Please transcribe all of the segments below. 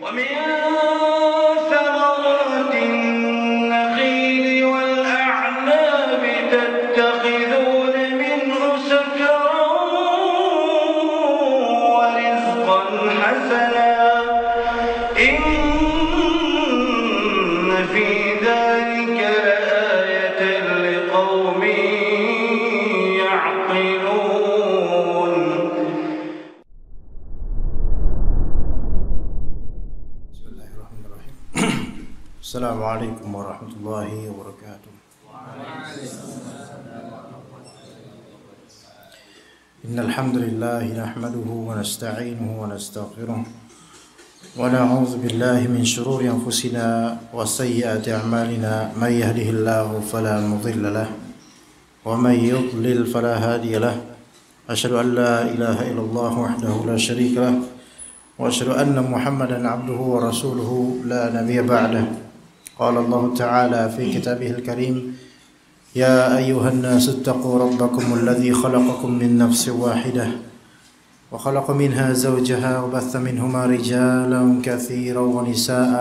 ومن ثمرات النخيل والأعناب تتخذون منه سكرا ورزقا حسنا إن في ذلك لآية لقوم يعقلون. بسم الله الرحمن الرحيم. السلام عليكم ورحمة الله وبركاته. إن الحمد لله نحمده ونستعينه ونستغفره ونعوذ بالله من شرور أنفسنا وسيئات أعمالنا. من يهده الله فلا مضل له ومن يضلل فلا هادي له. أشهد أن لا إله إلا الله وحده لا شريك له وأشهد أن محمدا عبده ورسوله لا نبي بعده. قال الله تعالى في كتابه الكريم: يا أيها الناس اتقوا ربكم الذي خلقكم من نفس واحدة وخلق منها زوجها وبث منهما رجالا كثيرا ونساء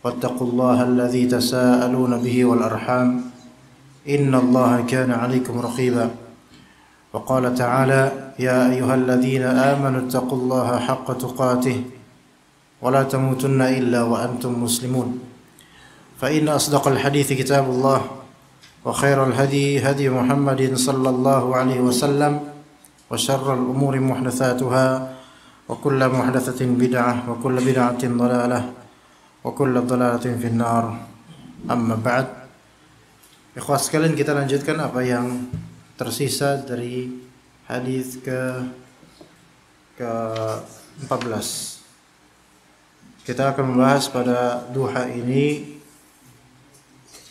واتقوا الله الذي تساءلون به والأرحام إن الله كان عليكم رقيبا. وقال تعالى: يا أيها الذين آمنوا اتقوا الله حق تقاته ولا تموتن إلا وأنتم مسلمون. فإن أصدق الحديث كتاب الله وخير الهدي هدي محمد صلى الله عليه وسلم وشر الأمور محدثاتها وكل محدثة بدعة وكل بدعة ضلالة وكل ضلالة في النار. أما بعد, ikhwah sekalian, kita lanjutkan apa yang tersisa dari hadis ke-14. Kita akan membahas pada duha ini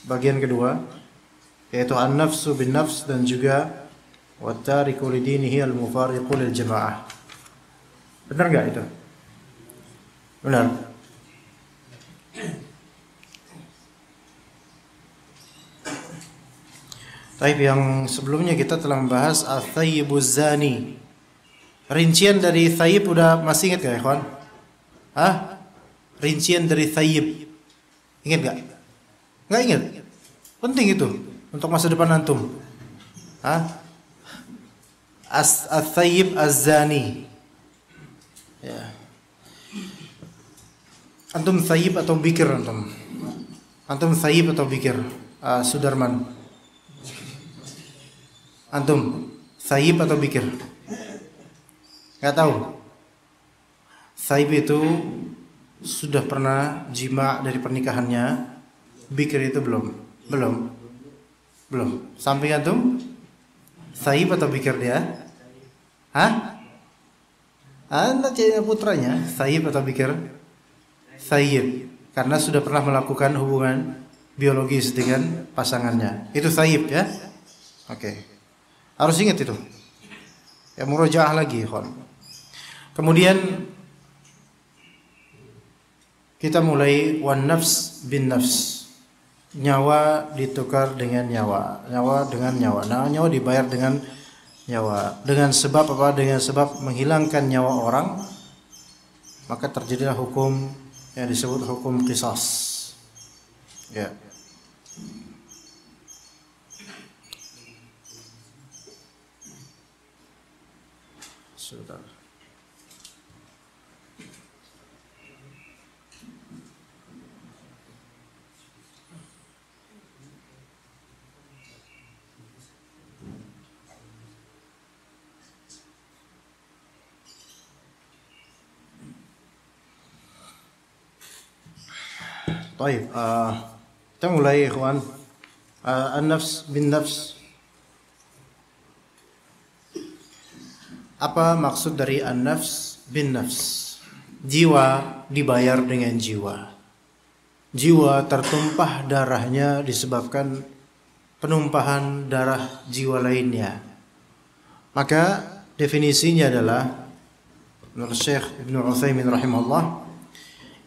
bagian kedua, yaitu an-nafsu bin nafs dan juga wat-tariku lidinihi al-mufariqu lil jamaah. Benar enggak itu? Benar. Taib, yang sebelumnya kita telah membahas al-thayyibuz zani. Rincian dari thayyib udah masih ingat gak ya kawan? Rincian dari thayyib ingat gak? Nggak ingat? Penting itu untuk masa depan antum. Al-thayyib az-zani. Ya. Antum thayyib atau bikir antum? Antum thayyib atau bikir? Sudarman. Antum thayyib atau bikir? Nggak tahu. Thayyib itu sudah pernah jima dari pernikahannya. Bikir itu belum. Samping antum thayyib atau bikir dia? Anda cari putranya thayyib atau bikir? Thayyib, karena sudah pernah melakukan hubungan biologis dengan pasangannya. Itu thayyib ya. Oke. Harus ingat itu. Ya, murojaah lagi, ikhwan. Kemudian kita mulai wan nafs bin nafs. Nyawa ditukar dengan nyawa, nyawa dengan nyawa. Nah, nyawa dibayar dengan nyawa. Dengan sebab apa? Dengan sebab menghilangkan nyawa orang, maka terjadilah hukum yang disebut hukum qisas. Ya. Sudah. Baik, kita mulai ikhwan. An-nafs bin nafs. Apa maksud dari an-nafs bin nafs? Jiwa dibayar dengan jiwa. Jiwa tertumpah darahnya disebabkan penumpahan darah jiwa lainnya. Maka definisinya adalah menurut Syekh Ibnu Utsaimin rahimahullah,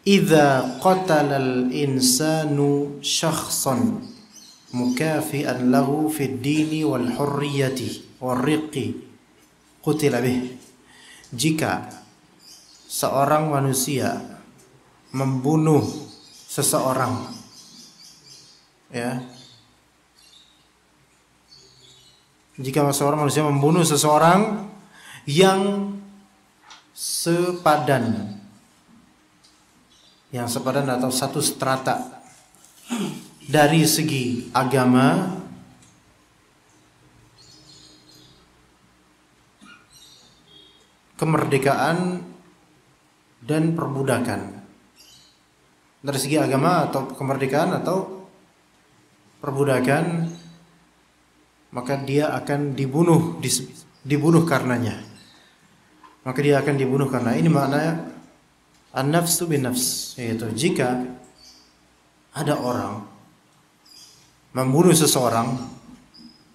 idza qatala al-insanu syakhsan mukafi'an lahu fid dini wal hurriyati wal riqi qutila bih. Jika seorang manusia membunuh seseorang, ya, jika seorang manusia membunuh seseorang yang sepadan atau satu strata dari segi agama, kemerdekaan, dan perbudakan. Dari segi agama atau kemerdekaan atau perbudakan, maka dia akan dibunuh karenanya. Maka dia akan dibunuh karena ini maknanya an-nafsu bin nafs, yaitu jika ada orang membunuh seseorang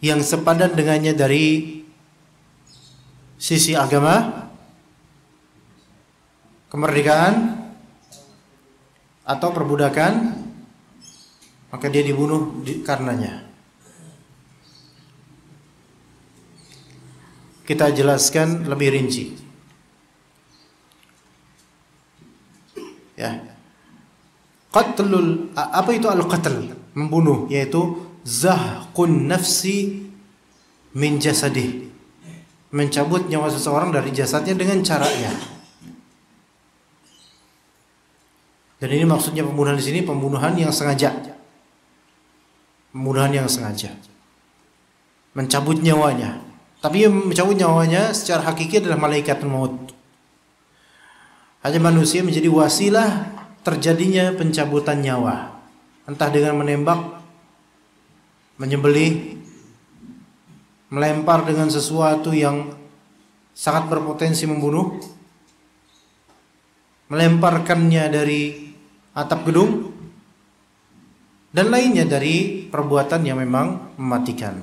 yang sepadan dengannya dari sisi agama, kemerdekaan, atau perbudakan, maka dia dibunuh karenanya. Kita jelaskan lebih rinci. Ya. Apa itu al-qatl? Membunuh, yaitu zahqun nafsi min jasadih. Mencabut nyawa seseorang dari jasadnya dengan caranya. Dan ini maksudnya pembunuhan di sini pembunuhan yang sengaja. Pembunuhan yang sengaja. Mencabut nyawanya. Tapi yang mencabut nyawanya secara hakiki adalah malaikat maut. Hanya manusia menjadi wasilah terjadinya pencabutan nyawa. Entah dengan menembak, menyembelih, melempar dengan sesuatu yang sangat berpotensi membunuh, melemparkannya dari atap gedung, dan lainnya dari perbuatan yang memang mematikan.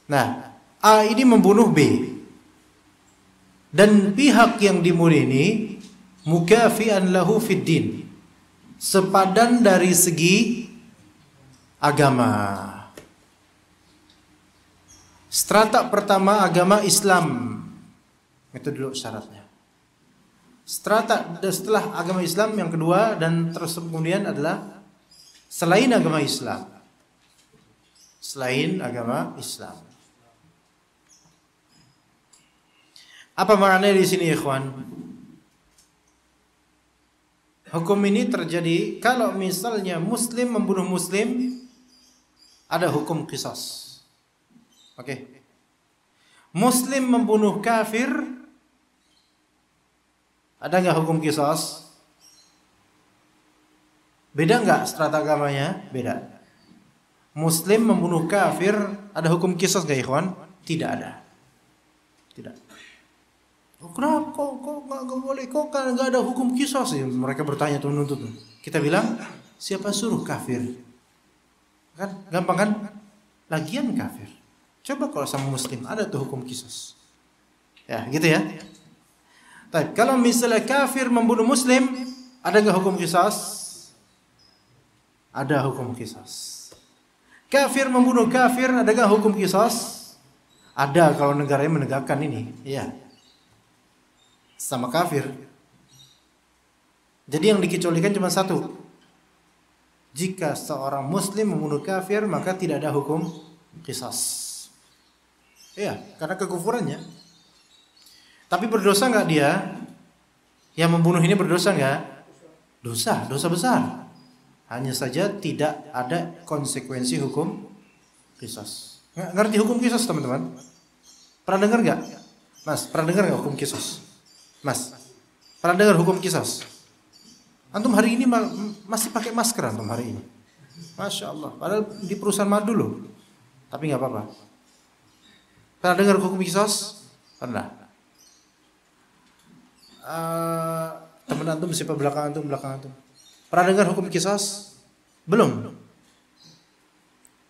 Nah, A ini membunuh B, dan pihak yang dibunuh ini mukafi'an lahu fid din, sepadan dari segi agama. Strata pertama agama Islam, itu dulu syaratnya. Strata setelah agama Islam yang kedua dan terus kemudian adalah selain agama Islam. Selain agama Islam. Apa maknanya di sini, ikhwan? Hukum ini terjadi kalau misalnya muslim membunuh muslim, ada hukum qisas. Oke. Muslim membunuh kafir, ada nggak hukum qisas? Beda nggak strata agamanya? Beda. Muslim membunuh kafir, ada hukum qisas nggak, ikhwan? Tidak ada. Tidak. Oh, kenapa kok nggak boleh? Kok nggak ada hukum qisas? Mereka bertanya tuh menuntut. Kita bilang, siapa suruh kafir? Kan gampang kan? Lagian kafir. Coba kalau sama muslim ada tuh hukum qisas. Ya, gitu ya. Tapi kalau misalnya kafir membunuh muslim, ada nggak hukum qisas? Ada hukum qisas. Kafir membunuh kafir, ada nggak hukum qisas? Ada kalau negaranya menegakkan ini. Iya. Sama kafir. Jadi yang dikecualikan cuma satu. Jika seorang muslim membunuh kafir, maka tidak ada hukum qisas. Iya, karena kekufurannya. Tapi berdosa nggak dia? Yang membunuh ini berdosa nggak? Dosa besar. Hanya saja tidak ada konsekuensi hukum qisas. Ngerti hukum qisas, teman-teman? Pernah dengar nggak? Mas, pernah dengar nggak hukum qisas? Mas, pernah dengar hukum qisas? Antum hari ini masih pakai masker antum hari ini. Masya Allah. Padahal di perusahaan madu loh. Tapi nggak apa-apa. Pernah dengar hukum qisas? Pernah. Teman antum siapa belakang antum? Pernah dengar hukum qisas? Belum.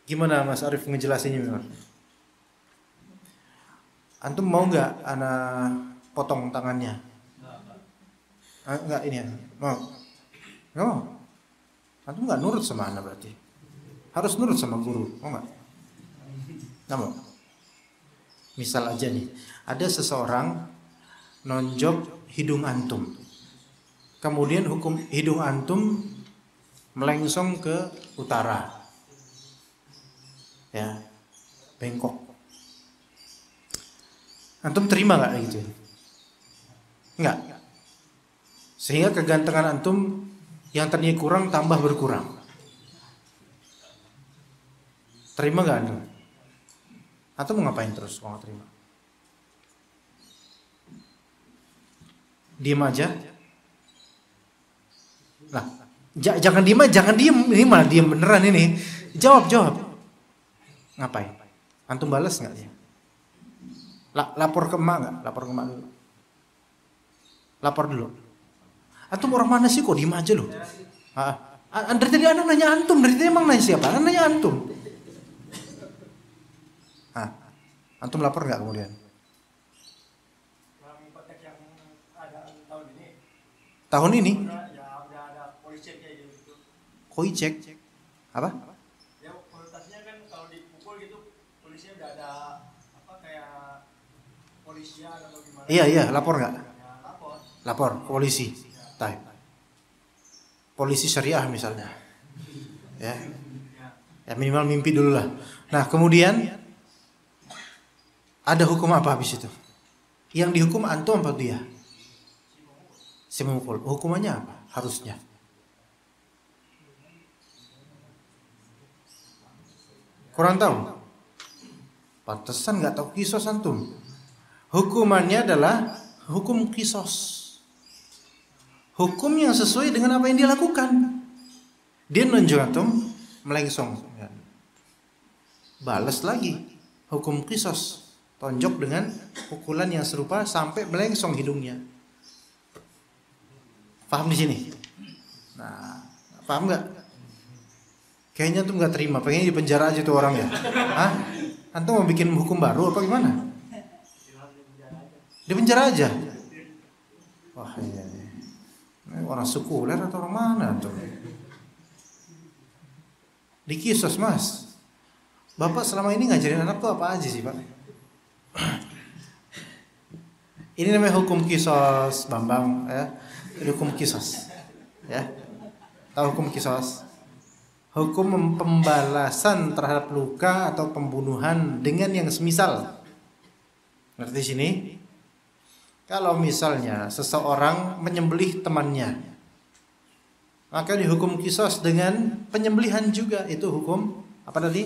Gimana Mas Arif ngejelasinnya memang? Antum mau nggak anak potong tangannya? Enggak ini ya. Mau? Enggak mau. Antum enggak nurut sama anak berarti. Harus nurut sama guru. Mau enggak? Enggak mau. Misal aja nih, ada seseorang nonjok hidung antum. kemudian hukum hidung antum melengsong ke utara, ya, bengkok. Antum terima nggak gitu? Nggak. Sehingga kegantengan antum yang tadinya kurang tambah berkurang. Terima nggak antum? Atau mau ngapain terus kalau nggak terima? Diem aja. Nah, jangan diem, ini malah diem beneran ini. Jawab. Ngapain? Antum balas nggak ya? Lapor ke emak nggak? Lapor ke emak dulu. Lapor dulu. Antum orang mana sih kok diem aja loh? Dari tadi anak nanya antum, dari tadi emang nanya siapa? Anak nanya antum. Antum lapor nggak kemudian? Tahun ini? Koi cek? Apa? Ya kualitasnya kan kalau dipukul gitu polisi udah ada apa kayak polisian atau gimana? Iya, lapor nggak? Ya, Lapor ke polisi. Type. Polisi syariah misalnya. Ya. Ya minimal mimpi dulu lah. Nah, kemudian ada hukum apa habis itu? Yang dihukum antum apa dia? Si memukul. Hukumannya apa? Harusnya. Kurang tahu? Pantesan nggak tahu kisos antum. Hukumannya adalah hukum kisos. Hukum yang sesuai dengan apa yang dia lakukan. Dia nunjuk antum melengsong. Balas lagi hukum kisos. Tonjok dengan pukulan yang serupa sampai melengsong hidungnya. Paham di sini? Nah, paham nggak? Kayaknya tuh nggak terima, pengen di penjara aja tuh orang ya. Hah? Antum mau bikin hukum baru apa gimana? Di penjara aja. Wah iya. Ini orang sekuler atau orang mana tuh? Di kisos mas. Bapak selama ini ngajarin anak tuh apa aja sih pak? Ini namanya hukum kisos, Bambang ya. Ini hukum kisos. Ya. Tahu hukum kisos? Hukum pembalasan terhadap luka atau pembunuhan dengan yang semisal. Ngerti sini? Kalau misalnya seseorang menyembelih temannya, maka dihukum kisos dengan penyembelihan juga. Itu hukum apa tadi?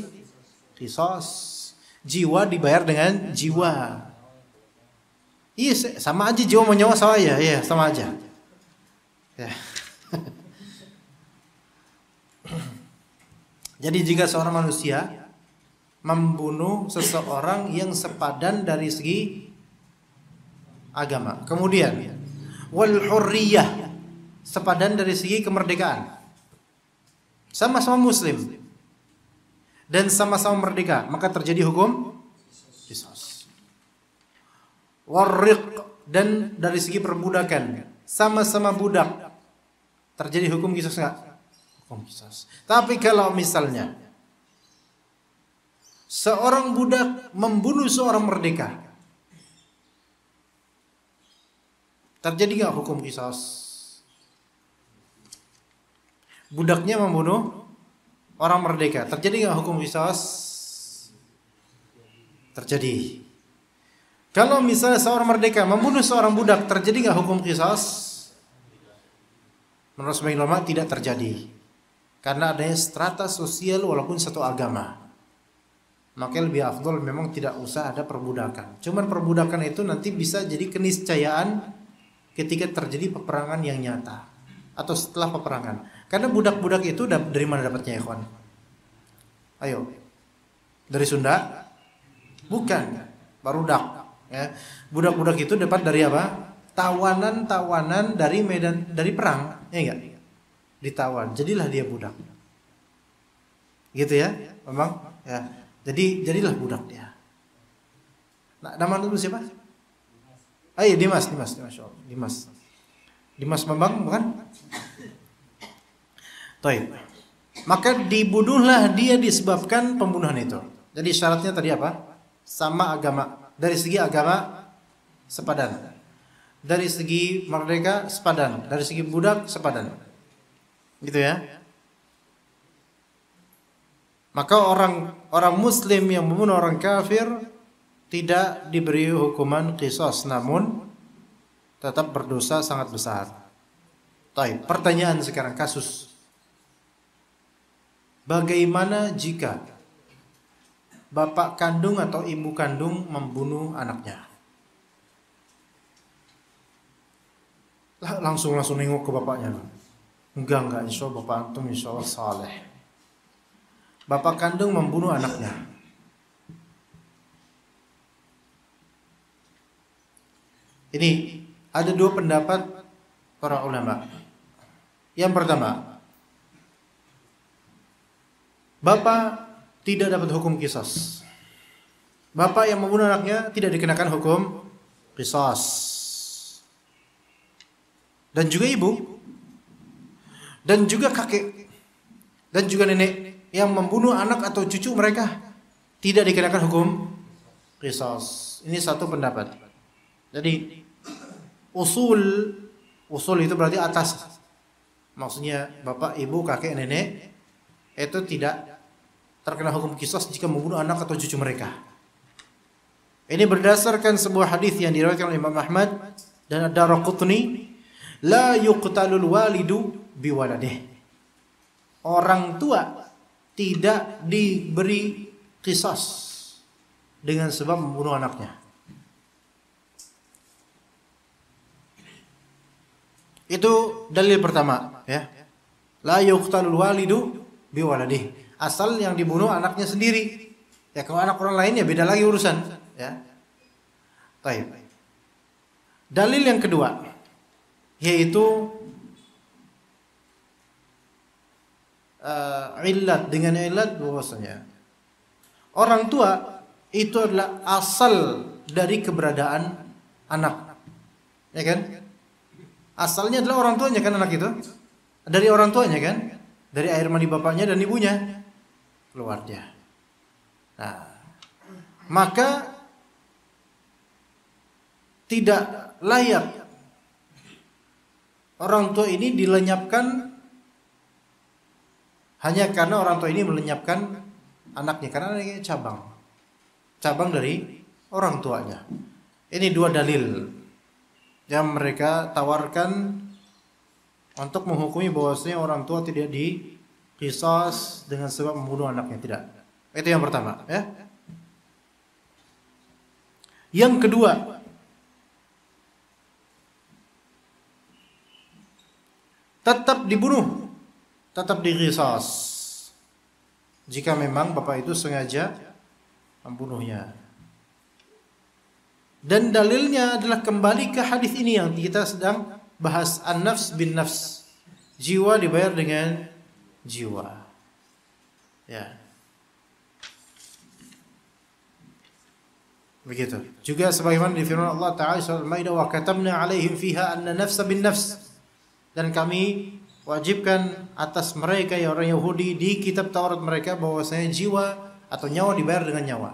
Kisos. Jiwa dibayar dengan jiwa. Iya, sama aja jiwa mau nyawa sama ya, iya sama aja. Ya. Jadi jika seorang manusia membunuh seseorang yang sepadan dari segi agama, kemudian wal hurriyah, sepadan dari segi kemerdekaan, sama-sama muslim dan sama-sama merdeka, maka terjadi hukum kisos. Warriq, dan dari segi perbudakan, sama-sama budak, terjadi hukum kisos enggak? Hukum kisos. Tapi kalau misalnya seorang budak membunuh seorang merdeka, terjadi enggak hukum kisos? Budaknya membunuh orang merdeka, terjadi enggak hukum kisos? Terjadi. Kalau misalnya seorang merdeka membunuh seorang budak, terjadi nggak hukum qisas? Menurut sebagian ulama tidak terjadi, karena adanya strata sosial walaupun satu agama. Maka lebih afdol memang tidak usah ada perbudakan. Cuman perbudakan itu nanti bisa jadi keniscayaan ketika terjadi peperangan yang nyata atau setelah peperangan. Karena budak-budak itu dari mana dapatnya ya kawan? Ayo, dari Sunda? Bukan, barudak. Ya, budak-budak itu dapat dari apa? Tawanan-tawanan dari medan, dari perang, ya enggak? Ditawan, jadilah dia budak. Gitu ya, memang ya. Jadilah budak dia. Nah, nama itu siapa? Iya, Dimas, Dimas Bambang bukan? Baik. Maka dibunuhlah dia disebabkan pembunuhan itu. Jadi syaratnya tadi apa? Sama agama. Dari segi agama sepadan. dari segi merdeka sepadan, dari segi budak sepadan. Gitu ya. Maka orang muslim yang membunuh orang kafir tidak diberi hukuman qisas, namun tetap berdosa sangat besar. Baik, pertanyaan sekarang kasus. Bagaimana jika bapak kandung atau ibu kandung membunuh anaknya? Langsung nengok ke bapaknya. Enggak, insya Allah bapak antum insya Allah saleh. Bapak kandung membunuh anaknya. Ini ada dua pendapat para ulama. Yang pertama, bapak tidak dapat hukum qisas. Bapak yang membunuh anaknya tidak dikenakan hukum qisas. Dan juga ibu, dan juga kakek, dan juga nenek yang membunuh anak atau cucu mereka tidak dikenakan hukum qisas. Ini satu pendapat. Jadi usul itu berarti atas. Maksudnya bapak, ibu, kakek, nenek itu tidak terkena hukum qisas jika membunuh anak atau cucu mereka. Ini berdasarkan sebuah hadis yang diriwayatkan oleh Imam Ahmad dan Ad-Daraqutni, la yuqtalul walidu biwaladih. Orang tua tidak diberi qisas dengan sebab membunuh anaknya. Itu dalil pertama, ya. La yuqtalul walidu biwaladih. Asal yang dibunuh anaknya sendiri. Ya kalau anak orang lain ya beda lagi urusan, ya. Baik. Dalil yang kedua yaitu illat, dengan illat bahwasanya orang tua itu adalah asal dari keberadaan anak. Ya kan? Asalnya adalah orang tuanya kan anak itu. Dari orang tuanya kan? Dari air mani bapaknya dan ibunya keluar dia. Nah, maka tidak layak orang tua ini dilenyapkan hanya karena orang tua ini melenyapkan anaknya, karena anaknya cabang dari orang tuanya. Ini dua dalil yang mereka tawarkan untuk menghukumi bahwasanya orang tua tidak diqisas dengan sebab membunuh anaknya, tidak. Itu yang pertama, ya. Yang kedua, tetap dibunuh, tetap diqisas jika memang bapak itu sengaja membunuhnya. Dan dalilnya adalah kembali ke hadis ini yang kita sedang bahas, an-nafs bin nafs. Jiwa dibayar dengan jiwa. Ya. Begitu. Juga sebagaimana di firman Allah Ta'ala surah Al-Maidah, wa katabna 'alaihim fiha anna nafsa bin nafs. Dan kami wajibkan atas mereka ya orang Yahudi di kitab Taurat mereka bahwasanya jiwa atau nyawa dibayar dengan nyawa.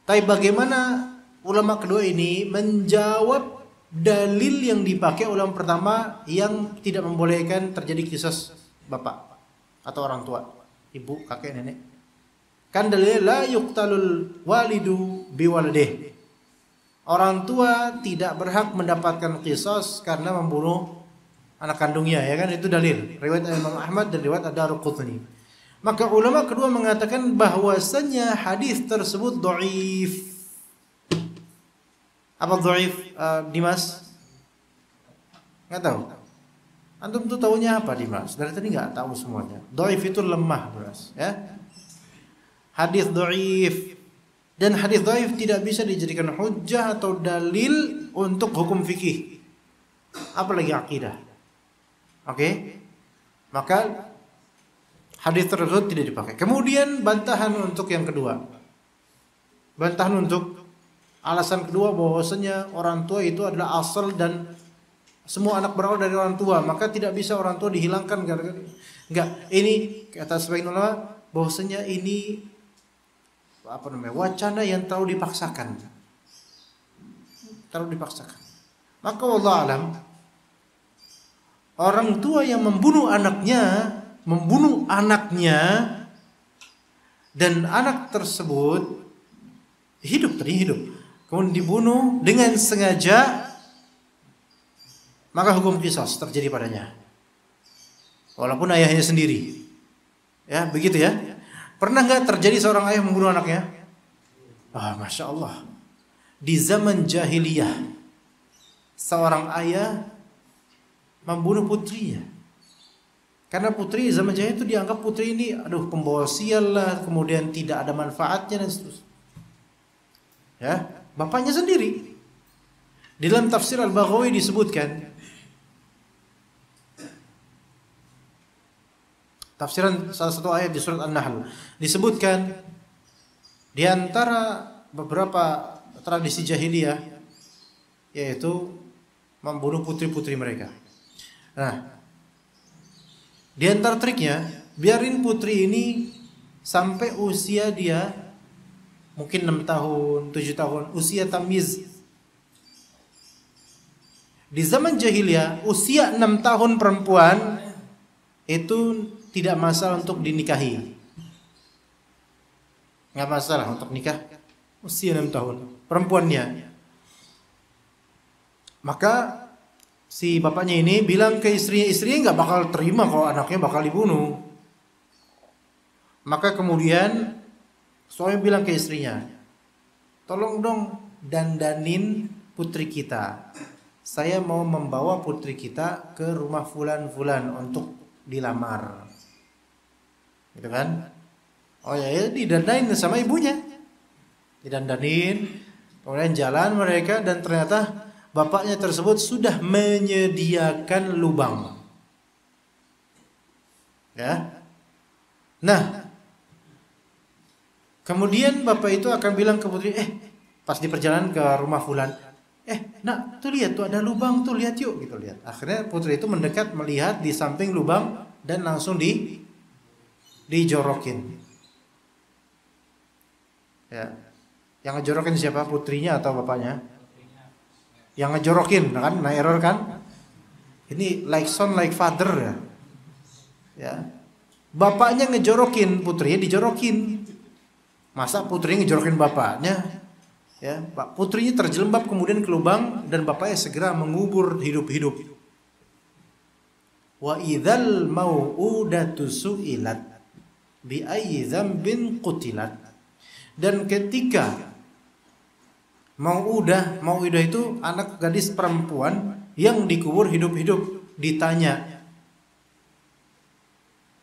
Tapi bagaimana ulama kedua ini menjawab dalil yang dipakai ulama pertama yang tidak membolehkan terjadi qisas bapak atau orang tua, ibu, kakek, nenek? Kan dalilnya la yuqtalul walidu biwaladih. Orang tua tidak berhak mendapatkan qisas karena membunuh anak kandungnya, ya kan? Itu dalil riwayat Imam Ahmad dan riwayat Ad-Daraqutni. Maka ulama kedua mengatakan bahwasanya hadis tersebut dhaif. Apa dhaif, Dimas? Enggak tahu. Antum tuh tahunya apa, Dimas? Dari tadi enggak tahu semuanya. Dhaif itu lemah, Dimas, ya. Hadis dhaif. Dan hadis dhaif tidak bisa dijadikan hujjah atau dalil untuk hukum fikih. Apalagi akidah. Oke? Maka hadis tersebut tidak dipakai. Kemudian bantahan untuk yang kedua. Bantahan untuk alasan kedua bahwasanya orang tua itu adalah asal dan semua anak berawal dari orang tua, maka tidak bisa orang tua dihilangkan gara-gara. Enggak, ini kata sebagian ulama bahwasanya ini wacana yang terlalu dipaksakan. kalau dipaksakan. Maka wallahu alam, orang tua yang membunuh anaknya dan anak tersebut hidup, kemudian dibunuh dengan sengaja, maka hukum qisas terjadi padanya. Walaupun ayahnya sendiri. Ya, begitu ya. Pernah nggak terjadi seorang ayah membunuh anaknya? Masya Allah. Di zaman jahiliyah, seorang ayah membunuh putrinya. Karena putri zaman jahiliyah itu dianggap putri ini, pembawa sial lah, kemudian tidak ada manfaatnya dan seterusnya. Ya, bapaknya sendiri. Di dalam tafsir Al-Baghawi disebutkan, tafsiran salah satu ayat di surat An-Nahl, disebutkan di antara beberapa tradisi jahiliyah yaitu membunuh putri-putri mereka. Nah, di antara triknya, biarin putri ini sampai usia dia mungkin 6 tahun, 7 tahun, usia tamyiz. Di zaman jahiliyah, usia 6 tahun perempuan itu tidak masalah untuk dinikahi. Nggak masalah untuk nikah usia 6 tahun perempuannya. Maka si bapaknya ini bilang ke istrinya nggak bakal terima kalau anaknya bakal dibunuh. Maka kemudian suami bilang ke istrinya, tolong dong dandanin putri kita. Saya mau membawa putri kita ke rumah fulan-fulan untuk dilamar. Gitu kan? Oh ya, didandanin sama ibunya. Didandanin, kemudian jalan mereka dan ternyata bapaknya tersebut sudah menyediakan lubang. Ya. Nah, kemudian bapak itu akan bilang ke putri, pas di perjalanan ke rumah fulan, nak, tuh lihat tuh ada lubang tuh, lihat yuk, gitu lihat. Akhirnya putri itu mendekat melihat di samping lubang dan langsung dijorokin. Ya. Yang ngejorokin siapa? Putrinya atau bapaknya? Yang ngejorokin, kan? Nah, error kan? Ini like son like father ya. Ya. Bapaknya ngejorokin, putrinya dijorokin. Masa putrinya ngejorokin bapaknya? Ya, putrinya terjelembab kemudian ke lubang dan bapaknya segera mengubur hidup-hidup. Wa idzal mau'udatu su'ilat bi ayyi dzambin qutilat. Dan ketika mau'udah itu anak gadis perempuan yang dikubur hidup-hidup, ditanya,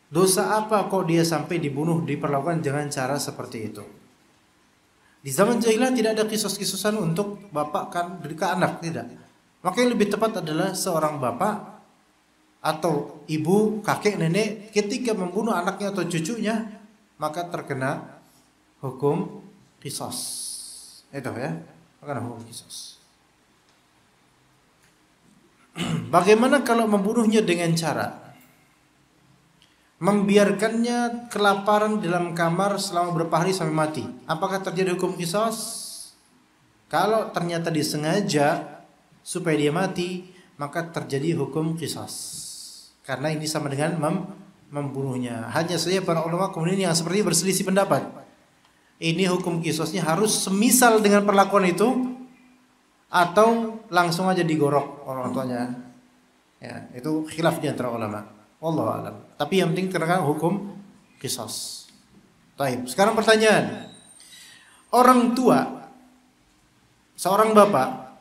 dosa apa kok dia sampai dibunuh, diperlakukan dengan cara seperti itu? Di zaman jahiliyah tidak ada kisos-kisosan untuk bapak kan ke anak, tidak. Maka yang lebih tepat adalah seorang bapak atau ibu, kakek, nenek ketika membunuh anaknya atau cucunya, maka terkena hukum kisos. Itu ya, terkena hukum kisos. Bagaimana kalau membunuhnya dengan cara membiarkannya kelaparan dalam kamar selama beberapa hari sampai mati? Apakah terjadi hukum kisos? Kalau ternyata disengaja supaya dia mati, maka terjadi hukum kisos. Karena ini sama dengan membunuhnya. Hanya saja para ulama kemudian yang seperti berselisih pendapat. Ini hukum kisosnya harus semisal dengan perlakuan itu atau langsung aja digorok orang tuanya. Ya, itu khilaf di antara ulama. Wallahu a'lam. Tapi yang penting terkena hukum qisas. Baik, sekarang pertanyaan. Orang tua, seorang bapak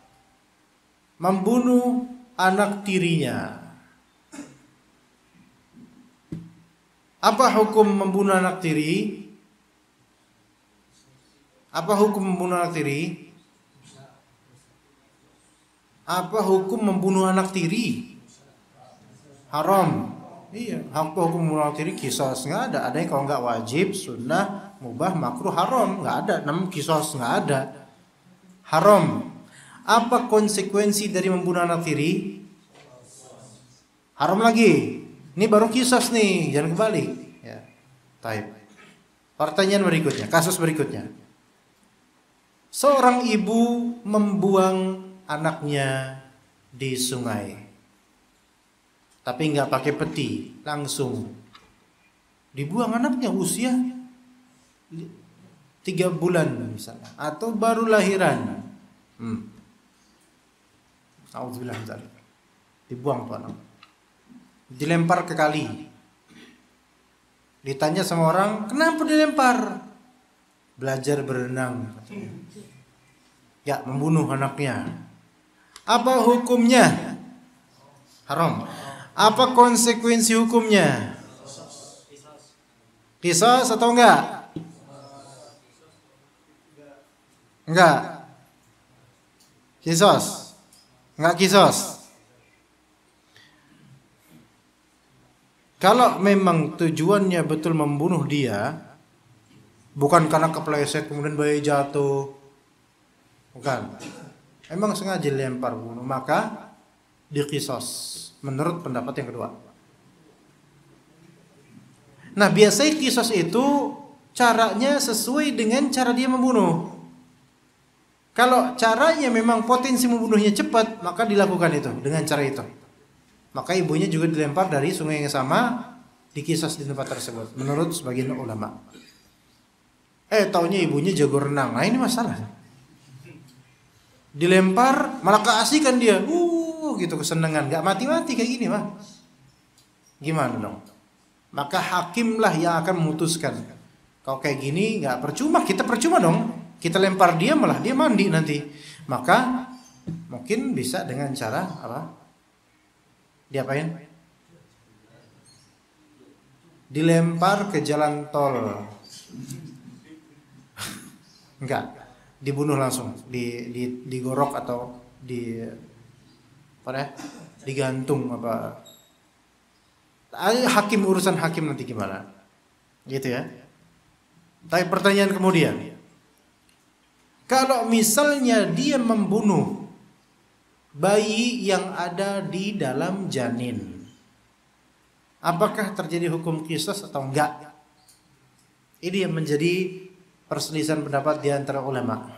membunuh anak tirinya. Apa hukum membunuh anak tiri? Apa hukum membunuh anak tiri? Apa hukum membunuh anak tiri? Haram. Iya, hukum membunuh anak tiri kisos nggak ada. Ada yang kalau nggak wajib, sunnah, mubah, makruh, haram nggak ada. Namun kisos nggak ada. Haram. Apa konsekuensi dari membunuh anak tiri? Haram lagi. Ini baru kisos nih, jangan kebalik. Ya, taib. Pertanyaan berikutnya, kasus berikutnya. Seorang ibu membuang anaknya di sungai, tapi nggak pakai peti, langsung dibuang anaknya usia 3 bulan misalnya, atau baru lahiran. Alhamdulillah, dibuang tuh anak, dilempar ke kali. Ditanya sama orang, kenapa dilempar? Belajar berenang. Ya, membunuh anaknya. Apa hukumnya? Haram. Apa konsekuensi hukumnya? Qisas atau enggak? Enggak. Qisas. Enggak qisas. Kalau memang tujuannya betul membunuh dia, bukan karena kepleset kemudian bayi jatuh, bukan, emang sengaja lempar bunuh, maka diqisas menurut pendapat yang kedua. Nah, biasanya qisas itu caranya sesuai dengan cara dia membunuh. Kalau caranya memang potensi membunuhnya cepat, maka dilakukan itu dengan cara itu. Maka ibunya juga dilempar dari sungai yang sama, diqisas di tempat tersebut menurut sebagian ulama. Taunya ibunya jago renang. Nah, ini masalah. Dilempar malah keasikan dia. Gitu kesenangan, enggak mati-mati kayak gini, mah. Gimana dong? Maka hakimlah yang akan memutuskan. Kalau kayak gini enggak percuma, kita percuma dong. Kita lempar dia malah dia mandi nanti. Maka mungkin bisa dengan cara apa? Diapain? Dilempar ke jalan tol. Enggak, dibunuh langsung, digorok atau digantung apa? Hakim, urusan hakim nanti gimana? Gitu ya. Tapi pertanyaan kemudian, kalau misalnya dia membunuh bayi yang ada di dalam janin, apakah terjadi hukum qisas atau enggak? Ini yang menjadi perselisihan pendapat di antara ulama.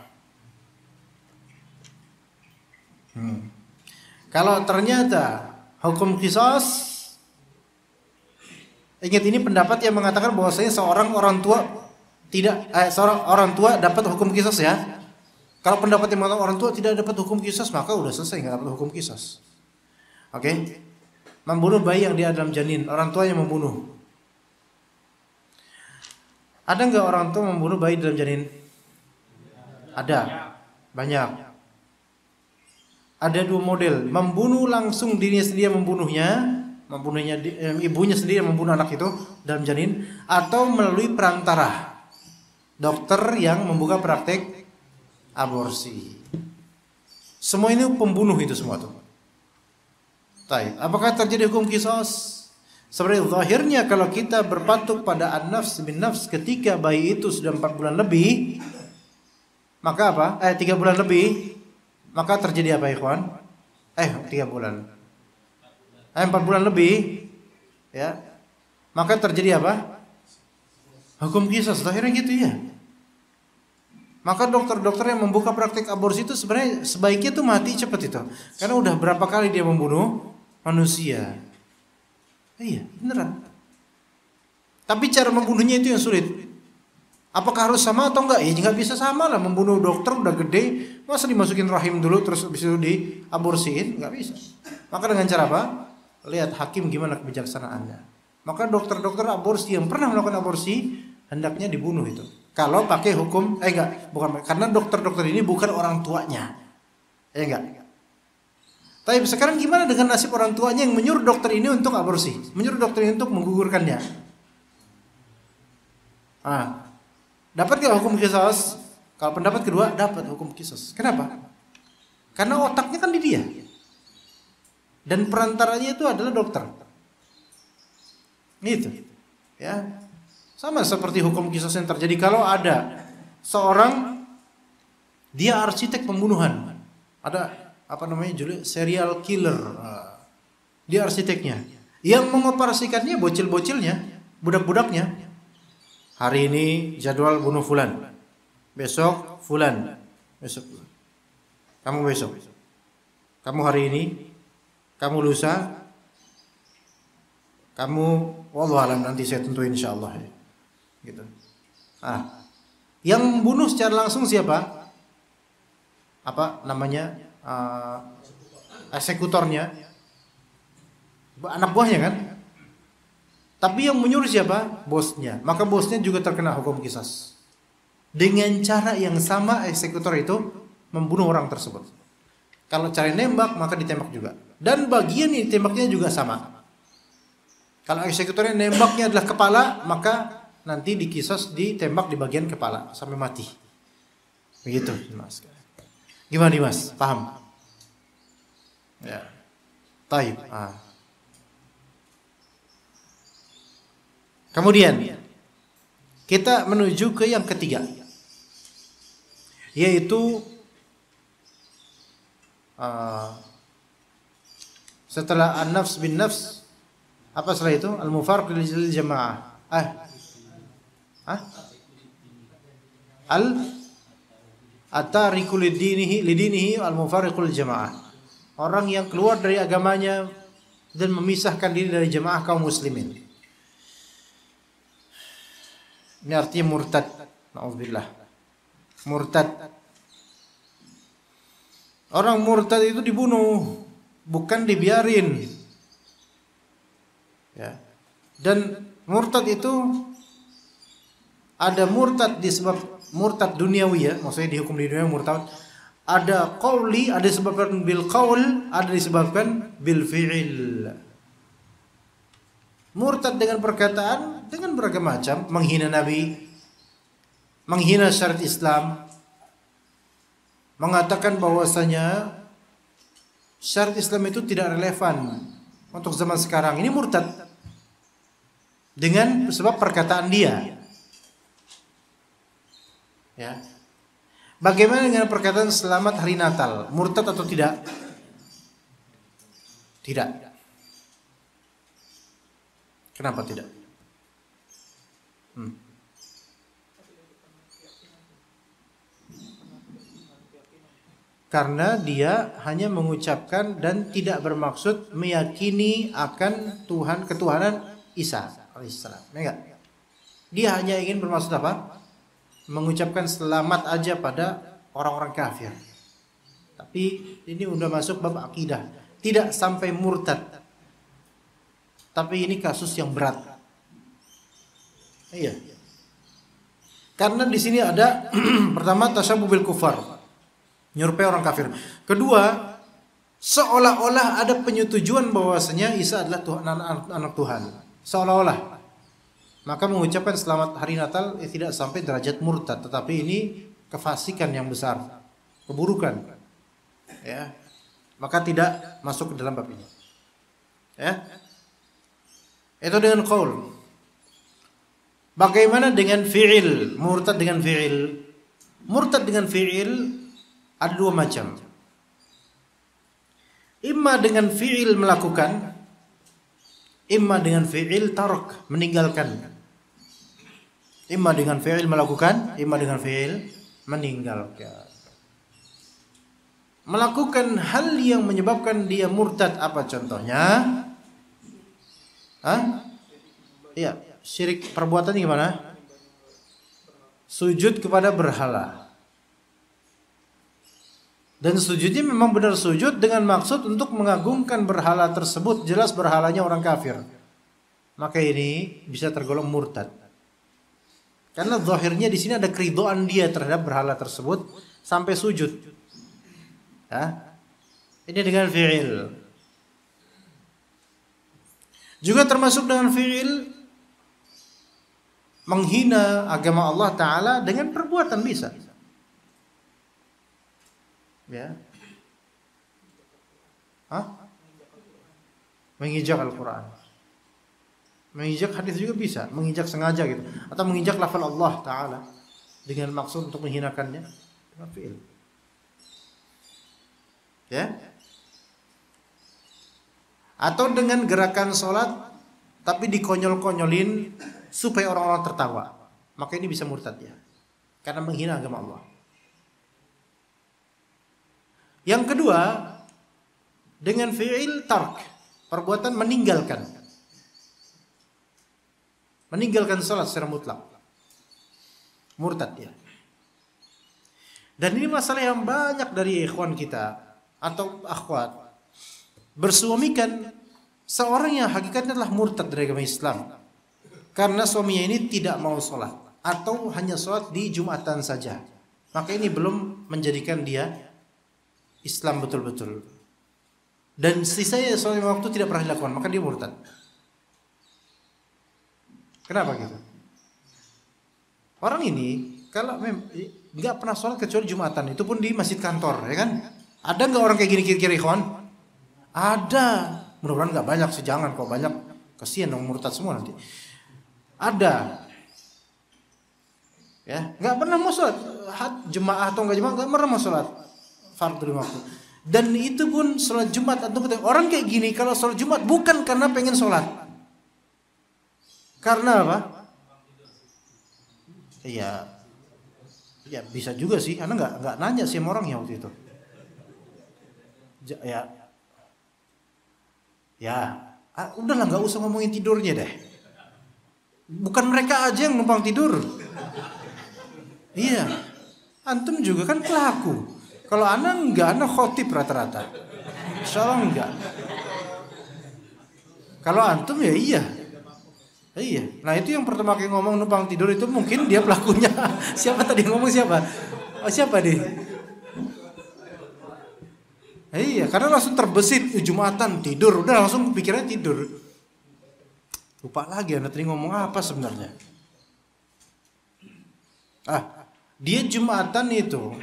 Kalau ternyata hukum qisas, ingat ini pendapat yang mengatakan bahwasanya seorang orang tua dapat hukum qisas ya. Kalau pendapat yang mengatakan orang tua tidak dapat hukum qisas, maka udah selesai, nggak dapat hukum qisas. Oke? Membunuh bayi yang di dalam janin, orang tua yang membunuh. Ada nggak orang tua membunuh bayi dalam janin? Ada, banyak. Ada 2 model, membunuh langsung dirinya sendiri membunuhnya, ibunya sendiri yang membunuh anak itu dalam janin, atau melalui perantara dokter yang membuka praktek aborsi. Semua ini pembunuh itu semua tuh. Baik, apakah terjadi hukum qisas? Sebenarnya zahirnya kalau kita berpatuk pada an-nafs bin nafs ketika bayi itu sudah 4 bulan lebih, maka apa? 3 bulan lebih, maka terjadi apa, ikhwan? 3 bulan. 4 bulan lebih, ya. Maka terjadi apa? Hukum qisas, zahirnya gitu ya. Maka dokter-dokter yang membuka praktik aborsi itu sebenarnya sebaiknya tuh mati cepat itu. Karena udah berapa kali dia membunuh manusia. Iya, beneran. Tapi cara membunuhnya itu yang sulit. Apakah harus sama atau enggak? Ya enggak bisa sama lah. Membunuh dokter udah gede, masa dimasukin rahim dulu terus habis itu diaborsiin? Enggak bisa. Maka dengan cara apa? Lihat hakim gimana kebijaksanaannya. Maka dokter-dokter aborsi yang pernah melakukan aborsi hendaknya dibunuh itu. Kalau pakai hukum, bukan, karena dokter-dokter ini bukan orang tuanya. Enggak. Tapi sekarang gimana dengan nasib orang tuanya yang menyuruh dokter ini untuk aborsi, menyuruh dokter ini untuk menggugurkannya? Dapat nggak hukum qisas? Kalau pendapat kedua dapat hukum qisas. Kenapa? Karena otaknya kan di dia, dan perantaranya itu adalah dokter. Gitu, ya. Sama seperti hukum qisas yang terjadi kalau ada seorang dia arsitek pembunuhan, ada serial killer, dia arsiteknya, yang mengoperasikannya bocil-bocilnya, budak-budaknya. Hari ini jadwal bunuh fulan, besok fulan, besok kamu besok. Kamu hari ini, kamu lusa, kamu wallahu alam, nanti saya tentuin insyaallah ya. Gitu. Yang bunuh secara langsung siapa? Apa namanya? Eksekutornya, anak buahnya kan? Tapi yang menyuruh siapa? Bosnya. Maka bosnya juga terkena hukum qisas. Dengan cara yang sama eksekutor itu membunuh orang tersebut. Kalau cara nembak maka ditembak juga. Dan bagian yang ditembaknya juga sama. Kalau eksekutornya nembaknya adalah kepala, maka nanti diqisas ditembak di bagian kepala sampai mati. Begitu, Mas. Gimana Dimas? Paham? Ya. Taib. Kemudian kita menuju ke yang ketiga, yaitu setelah an-nafs bin nafs, apa setelah itu? Al-mufarriq lil jamaah. At-tariku lidinihi al-mufarriq lil jamaah. Orang yang keluar dari agamanya dan memisahkan diri dari jamaah kaum muslimin. Ini artinya murtad. Na'udzubillah. Murtad. Orang murtad itu dibunuh, bukan dibiarin. Ya. Dan murtad itu ada murtad disebab murtad duniawi ya, maksudnya dihukum di dunia murtad. Ada qauli, ada disebabkan bil qaul, ada disebabkan bil fi'il. Murtad dengan perkataan, dengan beragam macam, menghina Nabi, menghina syariat Islam, mengatakan bahwasanya syariat Islam itu tidak relevan untuk zaman sekarang. Ini murtad dengan sebab perkataan dia. Ya. Bagaimana dengan perkataan selamat hari Natal? Murtad atau tidak? Tidak. Kenapa tidak? Karena dia hanya mengucapkan dan tidak bermaksud meyakini akan ketuhanan Isa alaihissalam. Enggak. Dia hanya ingin bermaksud apa? Mengucapkan selamat aja pada orang-orang kafir. Tapi ini udah masuk bab akidah, tidak sampai murtad. Tapi ini kasus yang berat. Iya. Karena di sini ada pertama tasyabbuh bil kufar, nyerupai orang kafir. Kedua, seolah-olah ada penyetujuan bahwasanya Isa adalah Tuhan, anak Tuhan. Seolah-olah. Maka mengucapkan selamat hari Natal tidak sampai derajat murtad, tetapi ini kefasikan yang besar, keburukan. Ya. Maka tidak masuk ke dalam bab ini. Ya. Itu dengan qaul. Bagaimana dengan fi'il? Murtad dengan fi'il. Murtad dengan fi'il ada dua macam. Imma dengan fi'il melakukan, imma dengan fi'il tark, meninggalkan. Imma dengan fi'il melakukan, imma dengan fi'il meninggalkan. Melakukan hal yang menyebabkan dia murtad, apa contohnya? Iya, syirik perbuatan gimana? Sujud kepada berhala. Dan sujudnya memang benar sujud dengan maksud untuk mengagungkan berhala tersebut, jelas berhalanya orang kafir. Maka ini bisa tergolong murtad. Karena zahirnya di sini ada keridhaan dia terhadap berhala tersebut sampai sujud. Ini dengan fi'il. Juga termasuk dengan fi'il menghina agama Allah Ta'ala dengan perbuatan bisa. Ya. Menginjak Al-Quran. Menginjak hadis juga bisa, menginjak sengaja gitu, atau menginjak lafal Allah Ta'ala dengan maksud untuk menghinakannya dengan fi'il. Ya. Atau dengan gerakan sholat tapi dikonyol-konyolin supaya orang-orang tertawa, maka ini bisa murtad ya, karena menghina agama Allah. Yang kedua, dengan fi'il tark, perbuatan meninggalkan salat secara mutlak, murtad dia. Dan ini masalah yang banyak dari ikhwan kita atau akhwat bersuamikan seorang yang hakikatnya adalah murtad dari agama Islam karena suaminya ini tidak mau sholat atau hanya sholat di Jumatan saja, maka ini belum menjadikan dia Islam betul-betul. Dan sisanya sholat waktu tidak pernah dilakukan, maka dia murtad. Kenapa gitu? Orang ini kalau nggak pernah sholat kecuali Jumatan, itu pun di masjid kantor, ya kan? Ada nggak orang kayak gini kira-kira, ikhwan? Ada. Mudah-mudahan nggak banyak sih, jangan kok banyak, kasihan dong murtad semua nanti. Ada. Ya, nggak pernah mau sholat jemaah atau nggak jemaah, nggak pernah mau sholat fardhu lima waktu. Dan itu pun sholat Jumat atau orang kayak gini kalau sholat Jumat bukan karena pengen sholat. Karena apa? Ya bisa juga sih. Anda nggak nanya sih sama orangnya waktu itu. Udahlah nggak usah ngomongin tidurnya deh. Bukan mereka aja yang numpang tidur. Iya, antum juga kan pelaku. Kalau Anda enggak, Anda khotib rata-rata. Insya Allah enggak. Kalau antum ya iya. Iya. Nah itu yang pertama kali ngomong numpang tidur itu mungkin dia pelakunya. Siapa tadi ngomong siapa? Oh siapa deh? Iya, karena langsung terbesit Jumatan tidur, udah langsung pikirannya tidur. Lupa lagi Anda tadi ngomong apa sebenarnya. Dia Jumatan itu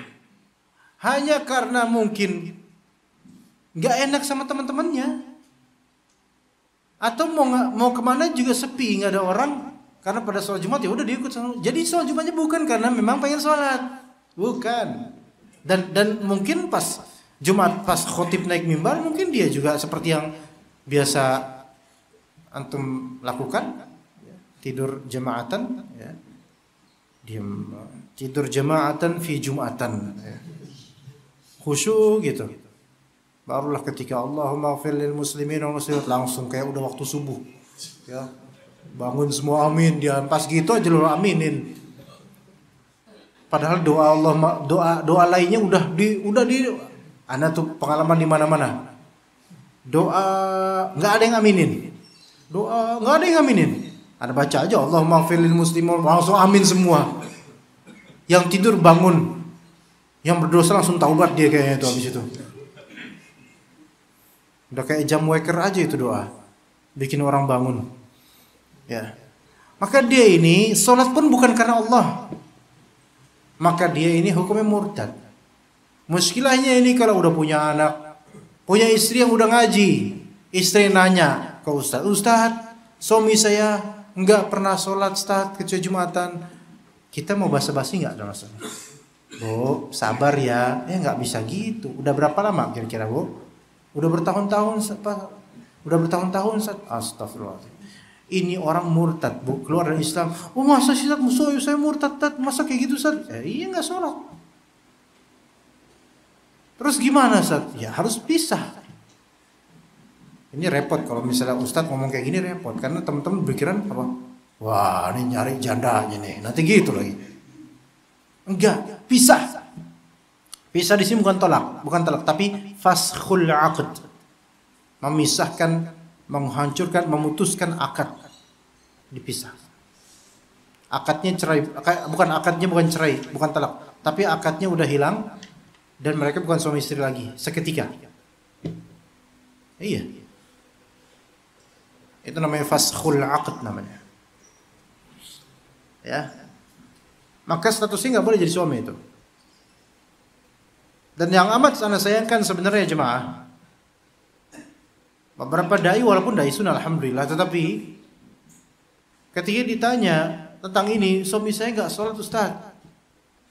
hanya karena mungkin nggak enak sama teman-temannya. Atau mau kemana juga sepi, nggak ada orang, karena pada sholat Jumat ya udah dia ikut. Jadi sholat Jumatnya bukan karena memang pengen sholat, bukan. Dan mungkin pas Jumat pas khotib naik mimbar mungkin dia juga seperti yang biasa antum lakukan, tidur jamaatan, ya. Tidur jamaatan fi Jumatan, ya. Khusyuk gitu. Barulah ketika Allahumma ighfir lil muslimin wal muslimat langsung kayak udah waktu subuh. Ya. Bangun semua amin, dia pas gitu aja lu aminin. Padahal doa lainnya udah di Anda tuh pengalaman di mana-mana. Doa enggak ada yang aminin. Doa enggak ada yang aminin. Anda baca aja Allahumma ighfir lil muslimin langsung amin semua. Yang tidur bangun. Yang berdosa langsung taubat dia kayaknya itu habis itu. Udah kayak jam waker aja itu doa. Bikin orang bangun. Ya. Maka dia ini sholat pun bukan karena Allah. Maka dia ini hukumnya murtad. Muskilahnya ini kalau udah punya anak, punya istri yang udah ngaji, istri nanya ke Ustaz, suami saya enggak pernah sholat Ustaz kecuali Jumatan. Kita mau basa-basi enggak ada masalah? Bu, sabar ya. Enggak bisa gitu. Udah berapa lama kira-kira, Bu? Udah bertahun-tahun, Ustaz. Astagfirullahaladzim. Ini orang murtad, Bu, keluar dari Islam. Oh masa sih Ustaz, saya murtad, masa kayak gitu Ustaz? Iya enggak sholat. Terus gimana Ustaz? Ya harus pisah. Ini repot kalau misalnya Ustaz ngomong kayak gini repot. Karena teman-teman berpikiran apa? Wah ini nyari jandanya nih, nanti gitu lagi. Enggak, pisah. Pisah di sini bukan talak, tapi faskhul aqd. Memisahkan, menghancurkan, memutuskan akad. Dipisah. Akadnya bukan cerai, bukan talak, tapi akadnya udah hilang dan mereka bukan suami istri lagi seketika. Iya. Itu namanya faskhul aqd namanya. Ya. Maka statusnya nggak boleh jadi suami itu. Dan yang amat saya sayangkan sebenarnya jemaah, beberapa dai walaupun dai sunnah alhamdulillah, tetapi ketika ditanya tentang ini, suami saya nggak sholat Ustaz,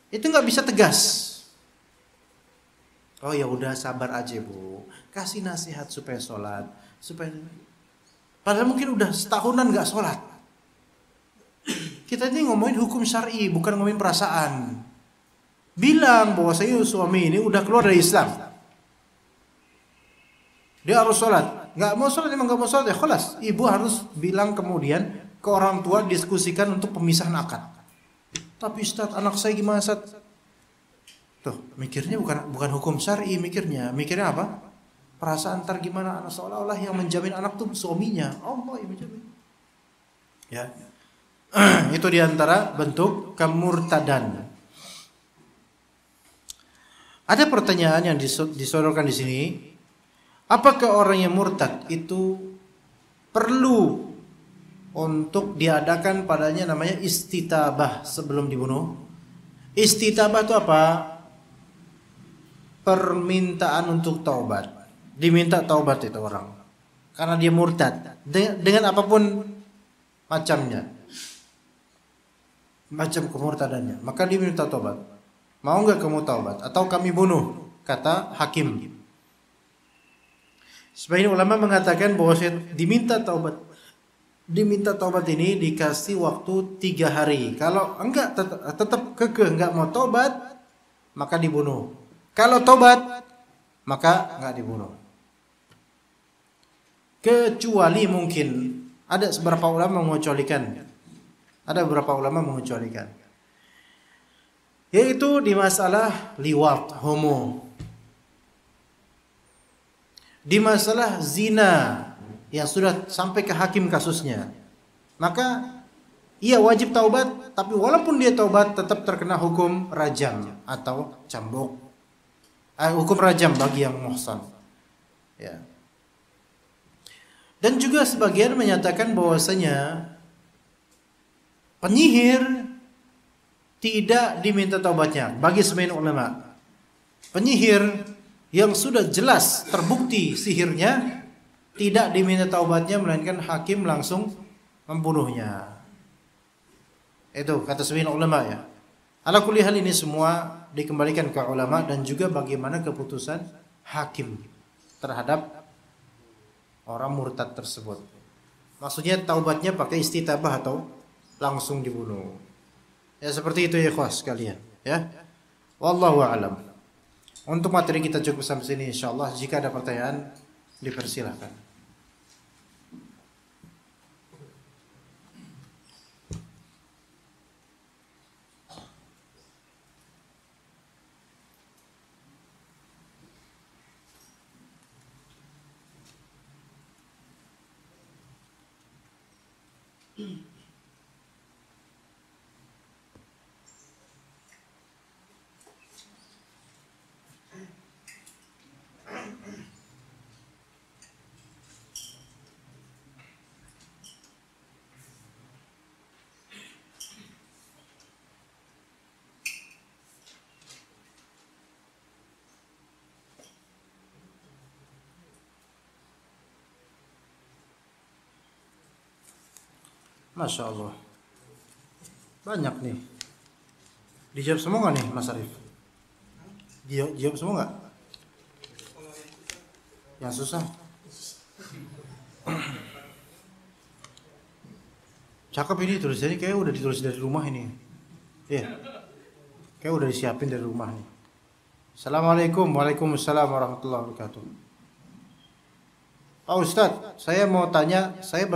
itu nggak bisa tegas. Oh ya udah sabar aja Bu, kasih nasihat supaya sholat, padahal mungkin udah setahunan nggak sholat. Kita ini ngomongin hukum syar'i, bukan ngomongin perasaan. Bilang bahwa saya suami ini udah keluar dari Islam. Dia harus sholat. Nggak mau sholat, emang nggak mau sholat ya khalas. Ibu harus bilang kemudian ke orang tua, diskusikan untuk pemisahan akad. Tapi Ustaz, anak saya gimana Ustaz? Tuh, mikirnya bukan hukum syar'i, mikirnya apa? Perasaan ntar gimana anak, seolah-olah yang menjamin anak tuh suaminya. Allah yang menjamin. Ya. Itu diantara bentuk kemurtadan. Ada pertanyaan yang disodorkan di sini. Apakah orang yang murtad itu perlu untuk diadakan padanya namanya istitabah sebelum dibunuh? Istitabah itu apa? Permintaan untuk taubat. Diminta taubat itu orang. Karena dia murtad. Dengan apapun macamnya. Macam kemurtadannya. Maka dia minta taubat. Mau enggak kamu taubat? Atau kami bunuh? Kata hakim. Sebagian ulama mengatakan bahwa diminta taubat ini dikasih waktu 3 hari. Kalau enggak tetap kekeh enggak mau taubat, maka dibunuh. Kalau taubat, maka enggak dibunuh. Kecuali mungkin ada beberapa ulama mengecualikan. Yaitu di masalah liwat, homo. Di masalah zina yang sudah sampai ke hakim kasusnya, maka ia wajib taubat, tapi walaupun dia taubat tetap terkena hukum rajam atau cambuk. Hukum rajam bagi yang muhsan. Ya. Dan juga sebagian menyatakan bahwasanya penyihir tidak diminta taubatnya bagi sebagian ulama. Penyihir yang sudah jelas terbukti sihirnya tidak diminta taubatnya, melainkan hakim langsung membunuhnya. Itu kata sebagian ulama ya. Ala kulli hal ini semua dikembalikan ke ulama dan juga bagaimana keputusan hakim terhadap orang murtad tersebut. Maksudnya taubatnya pakai istitabah atau langsung dibunuh. Ya seperti itu ya ikhwas sekalian ya. Wallahu a'lam. Untuk materi kita cukup sampai sini insyaallah. Jika ada pertanyaan dipersilahkan. Masya Allah. Banyak nih. Dijawab semua nggak nih Mas Arif? Dijawab semua nggak? Yang susah. Cakep ini tulisannya, kayak udah ditulis dari rumah ini. Iya. Kayak udah disiapin dari rumah nih. Assalamualaikum. Waalaikumsalam warahmatullahi wabarakatuh. Pak Ustadz, saya mau tanya, saya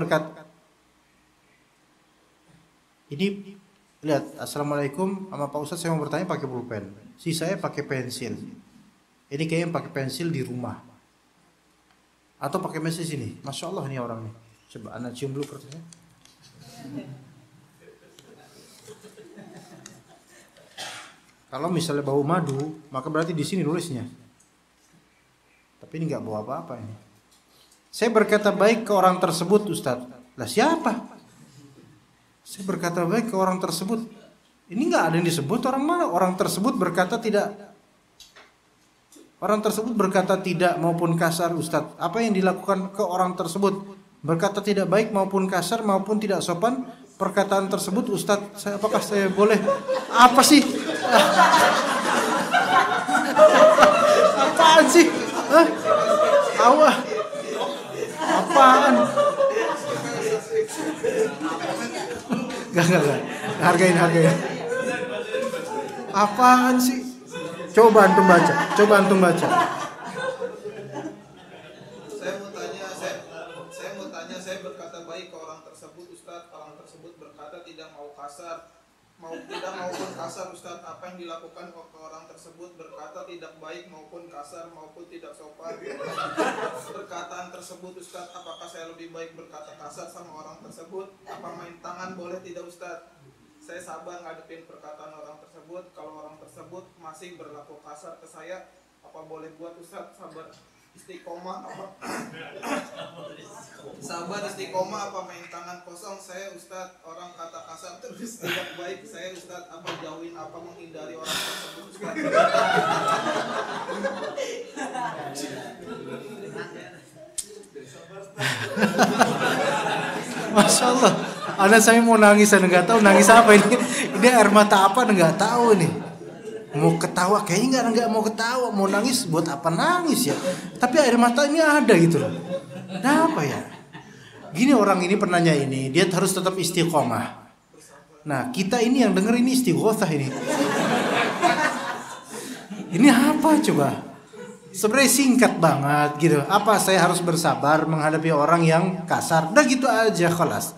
ini lihat, assalamualaikum sama Pak Ustadz, saya mau bertanya pakai pulpen. Si saya pakai pensil. Ini kayaknya pakai pensil di rumah. Atau pakai mesin sini. Masya Allah nih orang nih. Coba anak cium dulu kertasnya. Kalau misalnya bau madu, maka berarti di sini nulisnya. Tapi ini nggak bau apa-apa ini. Saya berkata baik ke orang tersebut, Ustadz. Lah siapa? Saya berkata baik ke orang tersebut. Ini nggak ada yang disebut orang mana. Orang tersebut berkata tidak. Orang tersebut berkata tidak maupun kasar, Ustadz. Apa yang dilakukan ke orang tersebut? Berkata tidak baik maupun kasar maupun tidak sopan. Perkataan tersebut, Ustadz, apakah saya boleh? Apa sih? Apaan sih? Hah? Awah. Apaan? Enggak. Hargain. Apaan sih? Coba antum baca. berkata baik ke orang tersebut, Ustaz, orang tersebut berkata tidak mau kasar, maupun kasar, Ustaz, apa yang dilakukan ke orang tersebut berkata tidak baik maupun kasar maupun tidak sopan perkataan tersebut, Ustaz, apakah saya lebih baik berkata kasar sama orang tersebut? Apa main tangan boleh tidak, Ustaz? Saya sabar ngadepin perkataan orang tersebut. Kalau orang tersebut masih berlaku kasar ke saya, apa boleh buat, Ustaz? Sabar istiqomah apa? Sabar istiqomah apa main tangan kosong? Saya, Ustaz, orang kata kasar terus tidak baik. Saya, Ustaz, apa jauhin apa menghindari orang tersebut, Ustaz? Masya Allah, anak saya mau nangis, saya nggak tahu nangis apa ini. Ini air mata apa, nggak tahu ini. Mau ketawa kayaknya nggak mau ketawa, mau nangis buat apa nangis ya? Tapi air mata ini ada gitu loh. Kenapa ya? Gini, orang ini penanya ini, dia harus tetap istiqomah. Nah, kita ini yang denger ini istighotsah ini. Ini apa coba? Sebenarnya singkat banget gitu. Apa saya harus bersabar menghadapi orang yang kasar? Udah gitu aja, khalas.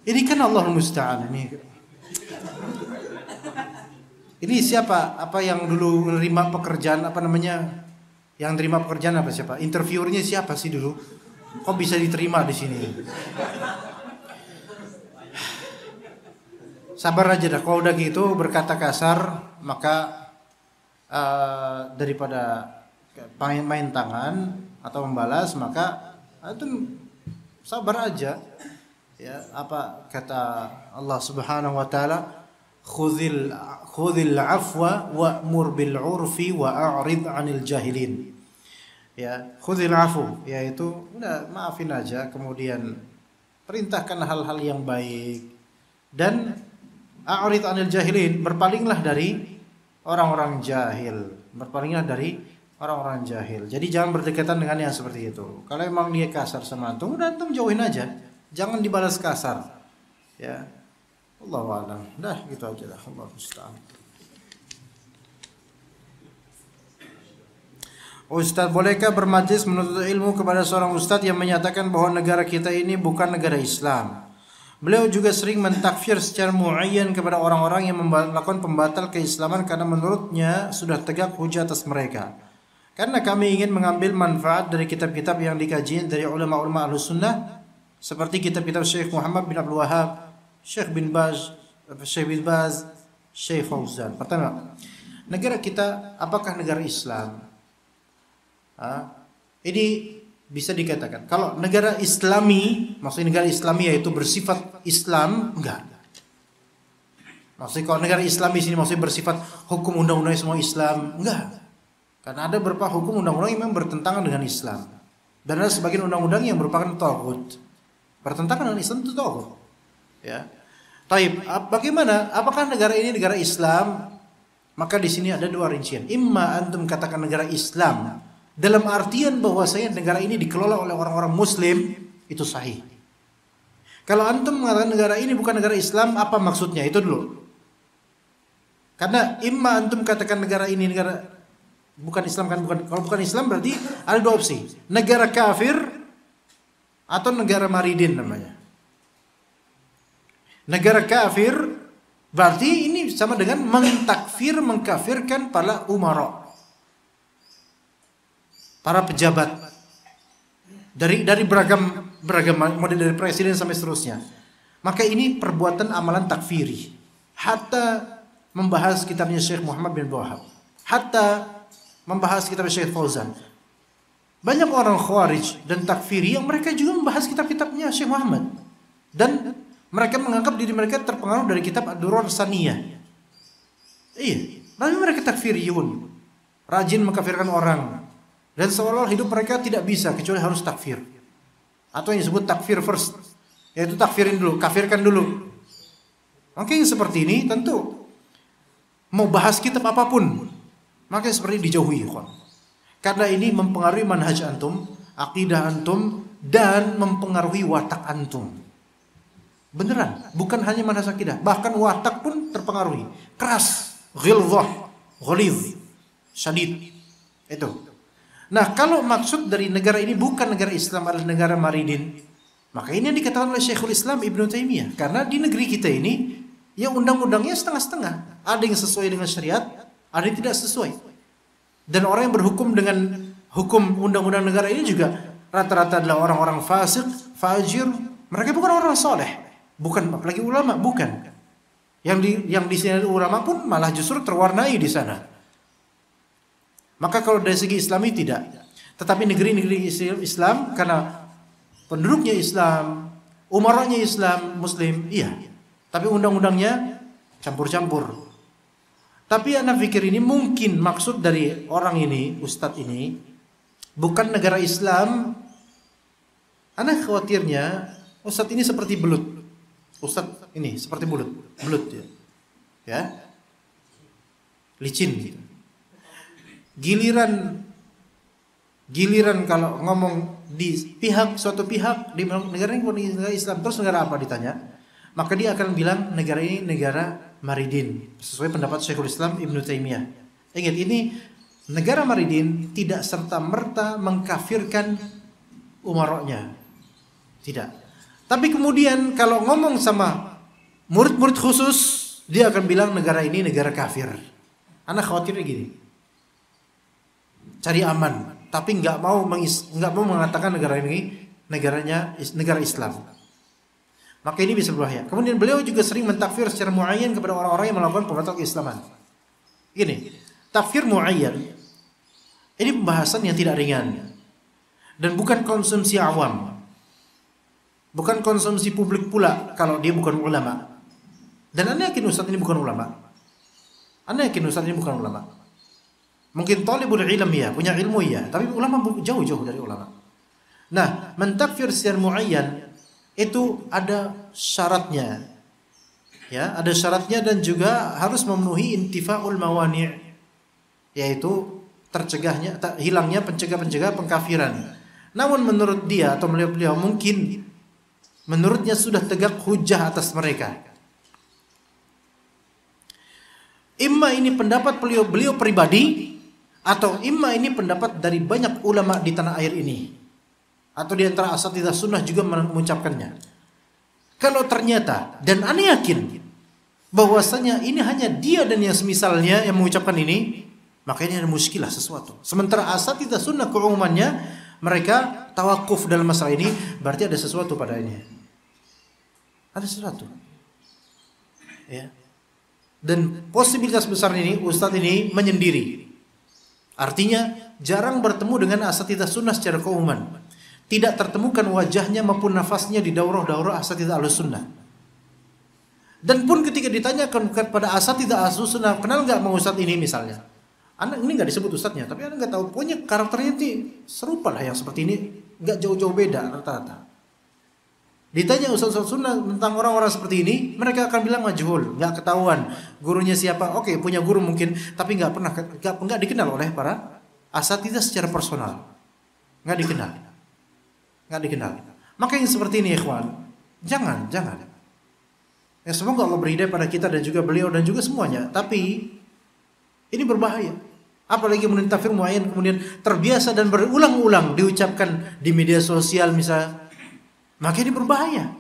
Ini kan Allah musta'an ini. Ini siapa? Apa yang dulu menerima pekerjaan apa namanya? Yang terima pekerjaan apa siapa? Interviewernya siapa sih dulu? Kok bisa diterima di sini? Sabar aja dah. Kalau udah gitu berkata kasar, maka daripada main tangan atau membalas, maka itu sabar aja. Ya, apa kata Allah Subhanahu wa taala? Khudhil afwa wa'mur bil 'urfi wa'rid 'anil jahilin. Ya, khudhil afu, yaitu udah maafin aja, kemudian perintahkan hal-hal yang baik, dan a'rid 'anil jahilin, berpalinglah dari orang-orang jahil. Berpalinglah dari orang-orang jahil. Jadi jangan berdekatan dengan yang seperti itu. Kalau emang dia kasar sama antum, udah antum jauhin aja. Jangan dibalas kasar. Ya. Allahu a'lam. Dah gitu aja dah. Allah musta'an. Ustaz, bolehkah bermajlis menuntut ilmu kepada seorang ustaz yang menyatakan bahwa negara kita ini bukan negara Islam? Beliau juga sering mentakfir secara muayyan kepada orang-orang yang melakukan pembatal keislaman karena menurutnya sudah tegak hujah atas mereka. Karena kami ingin mengambil manfaat dari kitab-kitab yang dikaji dari ulama-ulama Ahlussunnah seperti kitab-kitab Syekh Muhammad bin Abdul Wahhab, Syekh bin Baz, Syekh Fauzan. Pertama, negara kita apakah negara Islam? Ini bisa dikatakan kalau negara Islami, maksudnya negara Islami yaitu bersifat Islam, enggak. Maksudnya kalau negara Islami sini maksudnya bersifat hukum undang-undang semua Islam, enggak. Karena ada beberapa hukum undang-undang yang memang bertentangan dengan Islam. Dan ada sebagian undang-undang yang merupakan taghut. Bertentangan dengan Islam itu taghut. Ya. Taib, bagaimana? Apakah negara ini negara Islam? Maka di sini ada dua rincian. Imma antum katakan negara Islam dalam artian bahwasanya negara ini dikelola oleh orang-orang Muslim, itu sahih. Kalau antum mengatakan negara ini bukan negara Islam, apa maksudnya? Itu dulu. Karena imma antum katakan negara ini negara bukan Islam kan, bukan. Kalau bukan Islam berarti ada dua opsi. Negara kafir atau negara maridin namanya. Negara kafir berarti ini sama dengan mentakfir, mengkafirkan para umara, para pejabat dari beragam model dari presiden sampai seterusnya. Maka ini perbuatan amalan takfiri. Hatta membahas kitabnya Syekh Muhammad bin Wahhab, hatta membahas kitab Syekh Fauzan. Banyak orang khawarij dan takfiri yang mereka juga membahas kitab-kitabnya Syekh Muhammad, dan mereka menganggap diri mereka terpengaruh dari kitab Ad-Durar Saniyah. Iya, tapi mereka takfiriyun, rajin mengkafirkan orang, dan seolah-olah hidup mereka tidak bisa kecuali harus takfir, atau yang disebut takfir first, yaitu takfirin dulu, kafirkan dulu. Maka yang seperti ini tentu mau bahas kitab apapun, maka seperti dijauhi, karena ini mempengaruhi manhaj antum, akidah antum, dan mempengaruhi watak antum. Beneran, bukan hanya manhaj akidah, bahkan watak pun terpengaruhi. Keras, ghilzah, ghalidh, syadid. Itu. Nah, kalau maksud dari negara ini bukan negara Islam, adalah negara maridin, Maka ini yang dikatakan oleh Syekhul Islam Ibnu Taimiyah. Karena di negeri kita ini, ya undang-undangnya setengah-setengah. Ada yang sesuai dengan syariat, ada yang tidak sesuai. Dan orang yang berhukum dengan hukum undang-undang negara ini juga rata-rata adalah orang-orang fasik, fajir. Mereka bukan orang soleh, bukan apalagi ulama, bukan. Yang di sini ulama pun malah justru terwarnai di sana. Maka kalau dari segi Islami tidak. Tetapi negeri-negeri Islam karena penduduknya Islam, umaranya Islam, Muslim, iya. Tapi undang-undangnya campur-campur. Tapi anak pikir ini mungkin maksud dari orang ini, ustadz ini, bukan negara Islam. Anak khawatirnya ustadz ini seperti belut. Ustadz ini seperti belut ya. Ya. Licin gitu. Giliran kalau ngomong di suatu pihak di negara ini negara Islam, terus negara apa ditanya, maka dia akan bilang negara ini negara Maridin, sesuai pendapat Syekhul Islam Ibnu Taimiyah. Ingat, ini negara Maridin tidak serta-merta mengkafirkan umaroknya, tidak. Tapi kemudian kalau ngomong sama murid-murid khusus, dia akan bilang negara ini negara kafir. Anak khawatirnya gini, cari aman, tapi nggak mau mengatakan negara ini negara Islam. Maka ini bisa berbahaya. Kemudian beliau juga sering mentakfir secara muayyan kepada orang-orang yang melakukan pemberontak keislaman. Ini takfir muayyan. Ini pembahasan yang tidak ringan dan bukan konsumsi awam, bukan konsumsi publik pula kalau dia bukan ulama. Dan anda yakin ustaz ini bukan ulama? Anda yakin ustaz ini bukan ulama? Mungkin talibul ilm ya, punya ilmu ya, tapi ulama jauh-jauh dari ulama. Nah, mentakfir secara muayyan itu ada syaratnya. Ya, ada syaratnya dan juga harus memenuhi intifaul mawani', yaitu hilangnya pencegah pengkafiran. Namun menurut dia atau beliau mungkin menurutnya sudah tegak hujah atas mereka. Imma ini pendapat beliau pribadi, atau imma ini pendapat dari banyak ulama di tanah air ini, atau di antara asatidzah sunnah juga mengucapkannya. Kalau ternyata, dan aneh yakin bahwasanya ini hanya dia dan yang semisalnya yang mengucapkan ini, maka ini ada muskilah sesuatu. Sementara asatidzah sunnah keumumannya mereka tawakuf dalam masalah ini, berarti ada sesuatu pada ini. Ada sesuatu. Ya. Dan posibilitas besar ini ustadz ini menyendiri. Artinya jarang bertemu dengan asatidzah sunnah secara keumuman. Tidak tertemukan wajahnya maupun nafasnya di daurah-daurah asatidzah Ahlussunnah. Dan pun ketika ditanyakan kepada asatidzah Ahlussunnah, kenal nggak mau ustadz ini misalnya? Anda ini nggak disebut ustadznya, tapi anda nggak tahu, pokoknya karakternya serupa lah yang seperti ini, nggak jauh-jauh beda rata-rata. Ditanya ustadz sunnah tentang orang-orang seperti ini, mereka akan bilang majhul, nggak ketahuan gurunya siapa. Oke, punya guru mungkin, tapi nggak dikenal oleh para asatidzah secara personal, nggak dikenal. Maka yang seperti ini, ikhwan, jangan. Ya, semoga Allah berhidayah pada kita dan juga beliau dan juga semuanya. Tapi ini berbahaya. Apalagi menentafir muayyan kemudian terbiasa dan berulang-ulang diucapkan di media sosial misalnya. Maka ini berbahaya.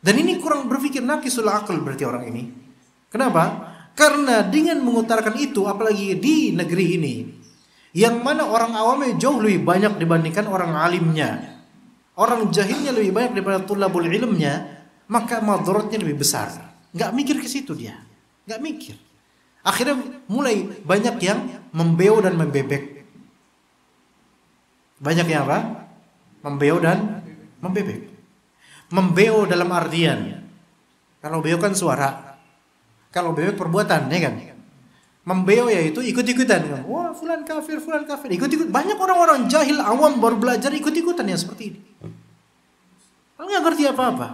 Dan ini kurang berpikir, naqisul aql berarti orang ini. Kenapa? Karena dengan mengutarakan itu, apalagi di negeri ini, yang mana orang awamnya jauh lebih banyak dibandingkan orang alimnya, orang jahilnya lebih banyak daripada tulabul ilmnya, maka madaratnya lebih besar. Nggak mikir ke situ dia, nggak mikir. Akhirnya mulai banyak yang membeo dan membebek. Banyak yang apa? Membeo dan membebek. Membeo dalam artian, kalau beo kan suara, kalau bebek perbuatan, ya kan? Membeo yaitu ikut-ikutan. Wah, fulan kafir, ikut-ikut. Banyak orang-orang jahil awam baru belajar ikut-ikutan yang seperti ini. Kalau nggak ngerti apa-apa,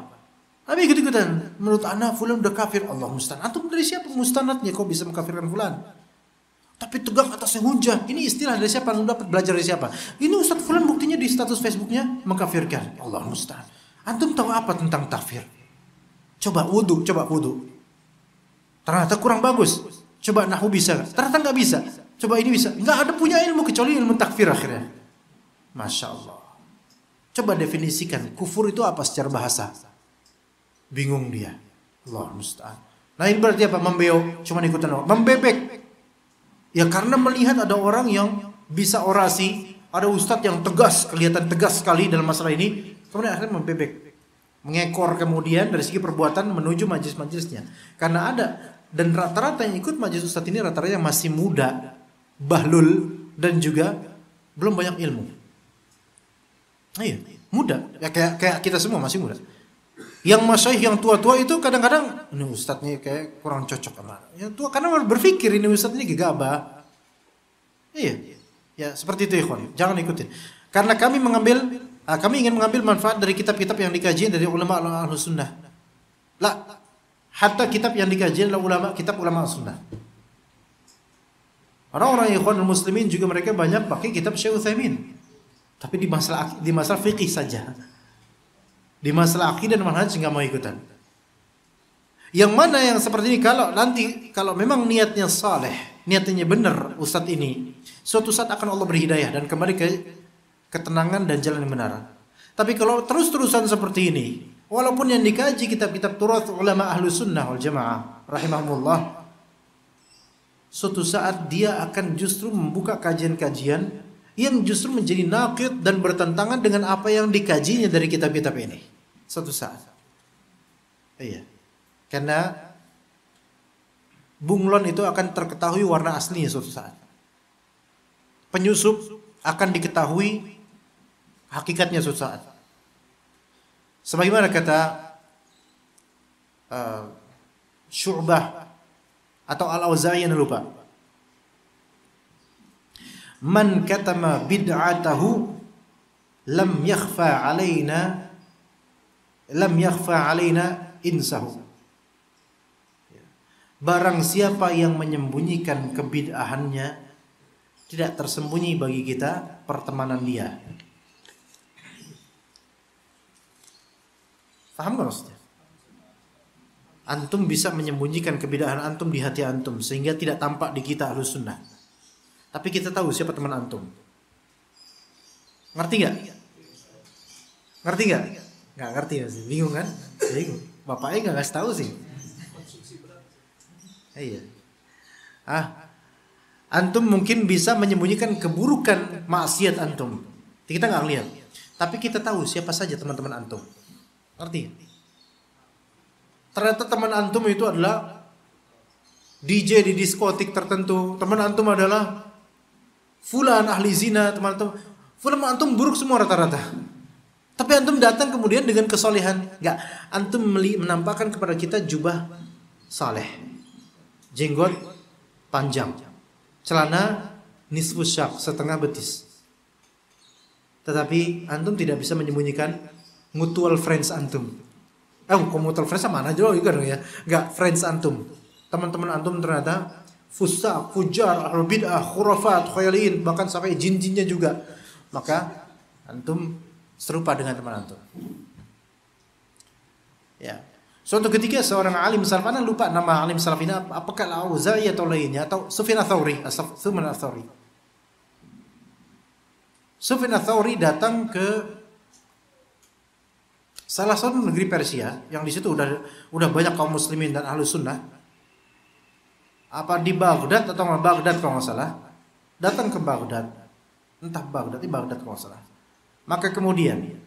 tapi ikut-ikutan. Menurut anak fulan udah kafir, Allah musta'an. Antum dari siapa mustanadnya kok bisa mengkafirkan fulan? Tapi tegak atasnya hujah. Ini istilah dari siapa? Antum dapat belajar dari siapa? Ini Ustaz fulan buktinya di status Facebooknya mengkafirkan. Allah musta'an. Antum tahu apa tentang takfir? Coba wudu. Ternyata kurang bagus. Coba nahu bisa. Ternyata nggak bisa. Coba ini bisa. Nggak ada punya ilmu kecuali ilmu takfir akhirnya. Masya Allah. Coba definisikan kufur itu apa secara bahasa. Bingung dia. Allah musta'an. Nah ini berarti apa? Membeo, cuma ikutan orang. Membebek. Ya karena melihat ada orang yang bisa orasi, ada ustadz yang tegas, kelihatan tegas sekali dalam masalah ini, kemudian akhirnya membebek. Mengekor kemudian dari segi perbuatan menuju majelis-majelisnya. Karena ada, dan rata-rata yang ikut majelis ustadz ini rata-rata yang masih muda, bahlul, dan juga belum banyak ilmu. Iya, muda. Ya kayak kita semua masih muda. Yang masyaikh yang tua-tua itu kadang-kadang ini ustadznya kayak kurang cocok sama. Yang tua karena berpikir ini ustadz ini gegabah. Iya. Ya, seperti itu ikhwan. Jangan ikutin. Karena kami ingin mengambil manfaat dari kitab-kitab yang dikaji dari ulama Ahlus Sunnah. Hatta kitab yang dikaji adalah kitab ulama Sunnah. Orang-orang ikhwan muslimin juga mereka banyak pakai kitab Syekh Utsaimin. Tapi di masalah fikih saja. Di masalah akidah dan manhaj enggak mau ikutan. Yang mana yang seperti ini kalau memang niatnya saleh, niatnya benar ustadz ini, suatu saat akan Allah beri hidayah dan kembali ke ketenangan dan jalan yang benar. Tapi kalau terus-terusan seperti ini, walaupun yang dikaji kitab-kitab turath ulama Ahlus Sunnah wal Jamaah rahimahumullah, suatu saat dia akan justru membuka kajian-kajian yang justru menjadi naqid dan bertentangan dengan apa yang dikajinya dari kitab-kitab ini. Suatu saat. Iya. Karena bunglon itu akan terketahui warna aslinya suatu saat. Penyusup akan diketahui hakikatnya suatu saat. Sebagaimana kata Syu'bah atau Al-Auza'i yang lupa. Man katama bid'atahu lam yakhfa alaina insahu. Barang siapa yang menyembunyikan kebid'ahannya, tidak tersembunyi bagi kita pertemanan dia. Paham gak maksudnya? Antum bisa menyembunyikan kebid'ahan antum di hati antum sehingga tidak tampak di kita Ahlus Sunnah. Tapi kita tahu siapa teman antum. Ngerti gak? Ngerti gak? Gak ngerti ya sih, bingung kan? Bingung. Bapaknya gak ngasih tahu sih. Iya. Antum mungkin bisa menyembunyikan keburukan maksiat antum. Kita nggak lihat, tapi kita tahu siapa saja teman-teman antum. Ngerti? Ternyata teman antum itu adalah DJ di diskotik tertentu. Teman antum adalah fulan ahli zina, teman antum buruk semua rata-rata. Tapi antum datang kemudian dengan kesolehan. Enggak, antum menampakkan kepada kita jubah saleh, jenggot panjang, celana nisfu syak, setengah betis. Tetapi antum tidak bisa menyembunyikan mutual friends antum. Mutual friends mana aja juga dong ya. Enggak, friends antum. Teman-teman antum ternyata fusak, fujar, ahlul bid'ah, khurafat, khayalin, bahkan sampai jin-jinnya juga. Maka antum serupa dengan teman antum. Ya. Suatu ketika seorang alim salaf, ana lupa nama alim salaf ini, apakah Al-Auza'i atau lainnya atau Sufyan Ats-Tsauri, Sufyan Ats-Tsauri datang ke salah satu negeri Persia yang di situ udah banyak kaum muslimin dan Ahlus Sunnah. Apa di Baghdad atau Baghdad kalau nggak salah, datang ke Baghdad, entah Baghdad kalau nggak salah. Maka kemudian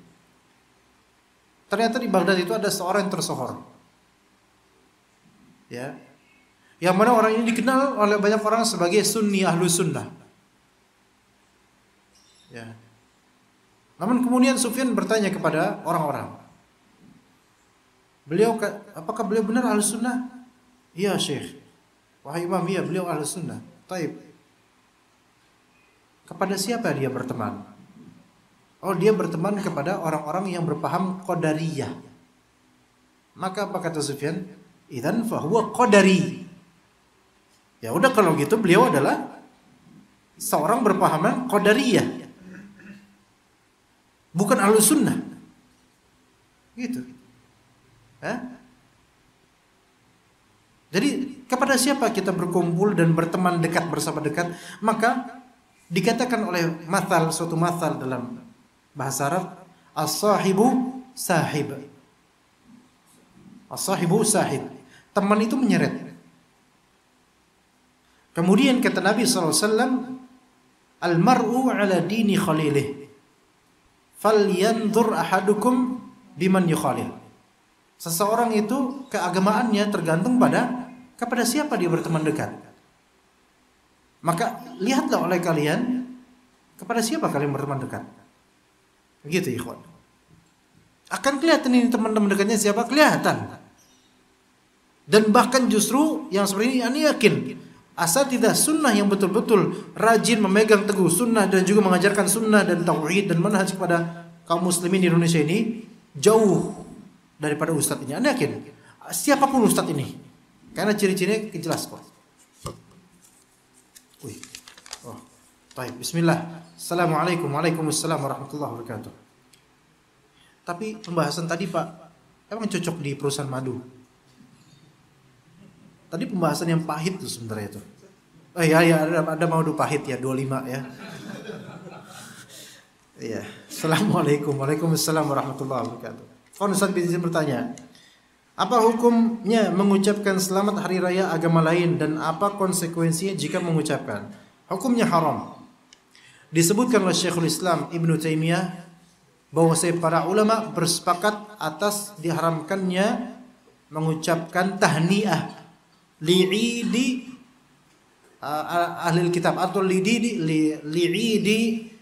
ternyata di Baghdad itu ada seorang yang tersohor, ya, yang mana orang ini dikenal oleh banyak orang sebagai Sunni Ahlus Sunnah, ya. Namun kemudian Sufyan bertanya kepada orang-orang, apakah beliau benar Ahlus Sunnah? Iya Syekh, wahai Imam, iya beliau Ahlus Sunnah. Taib. Kepada siapa dia berteman? Dia berteman kepada orang-orang yang berpaham Qadariyah. Maka apa kata Sufyan? Idzan fa huwa Qadari. Ya udah kalau gitu beliau adalah seorang berpahaman Qadariyah. Bukan Ahlus Sunnah. Gitu. Jadi kepada siapa kita berkumpul dan berteman dekat bersama dekat, maka dikatakan oleh suatu mathal dalam bahasa Arab, As-sahibu sahib. As-sahibu sahib. Teman itu menyeret. Kemudian kata Nabi SAW, Al-mar'u ala dini khalilih, falyanzur ahadukum biman yukhalil. Seseorang itu keagamaannya tergantung kepada siapa dia berteman dekat. Maka lihatlah oleh kalian kepada siapa kalian berteman dekat. Begitu ikhwan. Akan kelihatan ini teman-teman dekatnya siapa, kelihatan. Dan bahkan justru yang seperti ini yakin asatidzah sunnah yang betul-betul rajin memegang teguh sunnah dan juga mengajarkan sunnah dan tauhid dan manhaj kepada kaum muslimin di Indonesia ini jauh daripada ustadz ini. Anda yakin? Siapapun ustadz ini, karena ciri-cirinya jelas kok. Baik, bismillah. Assalamualaikum waalaikumsalam warahmatullahi wabarakatuh. Tapi pembahasan tadi Pak, emang cocok di perusahaan madu? Tadi pembahasan yang pahit tuh sebenarnya itu. Ya ada madu pahit ya 25 ya. Iya. Assalamualaikum waalaikumsalam warahmatullahi wabarakatuh. Ustaz bin Zaid bertanya, apa hukumnya mengucapkan selamat hari raya agama lain dan apa konsekuensinya jika mengucapkan? Hukumnya haram. Disebutkan oleh Syekhul Islam Ibnu Taimiyah bahwa para ulama bersepakat atas diharamkannya mengucapkan tahniah li'idi ahli kitab atau li'idi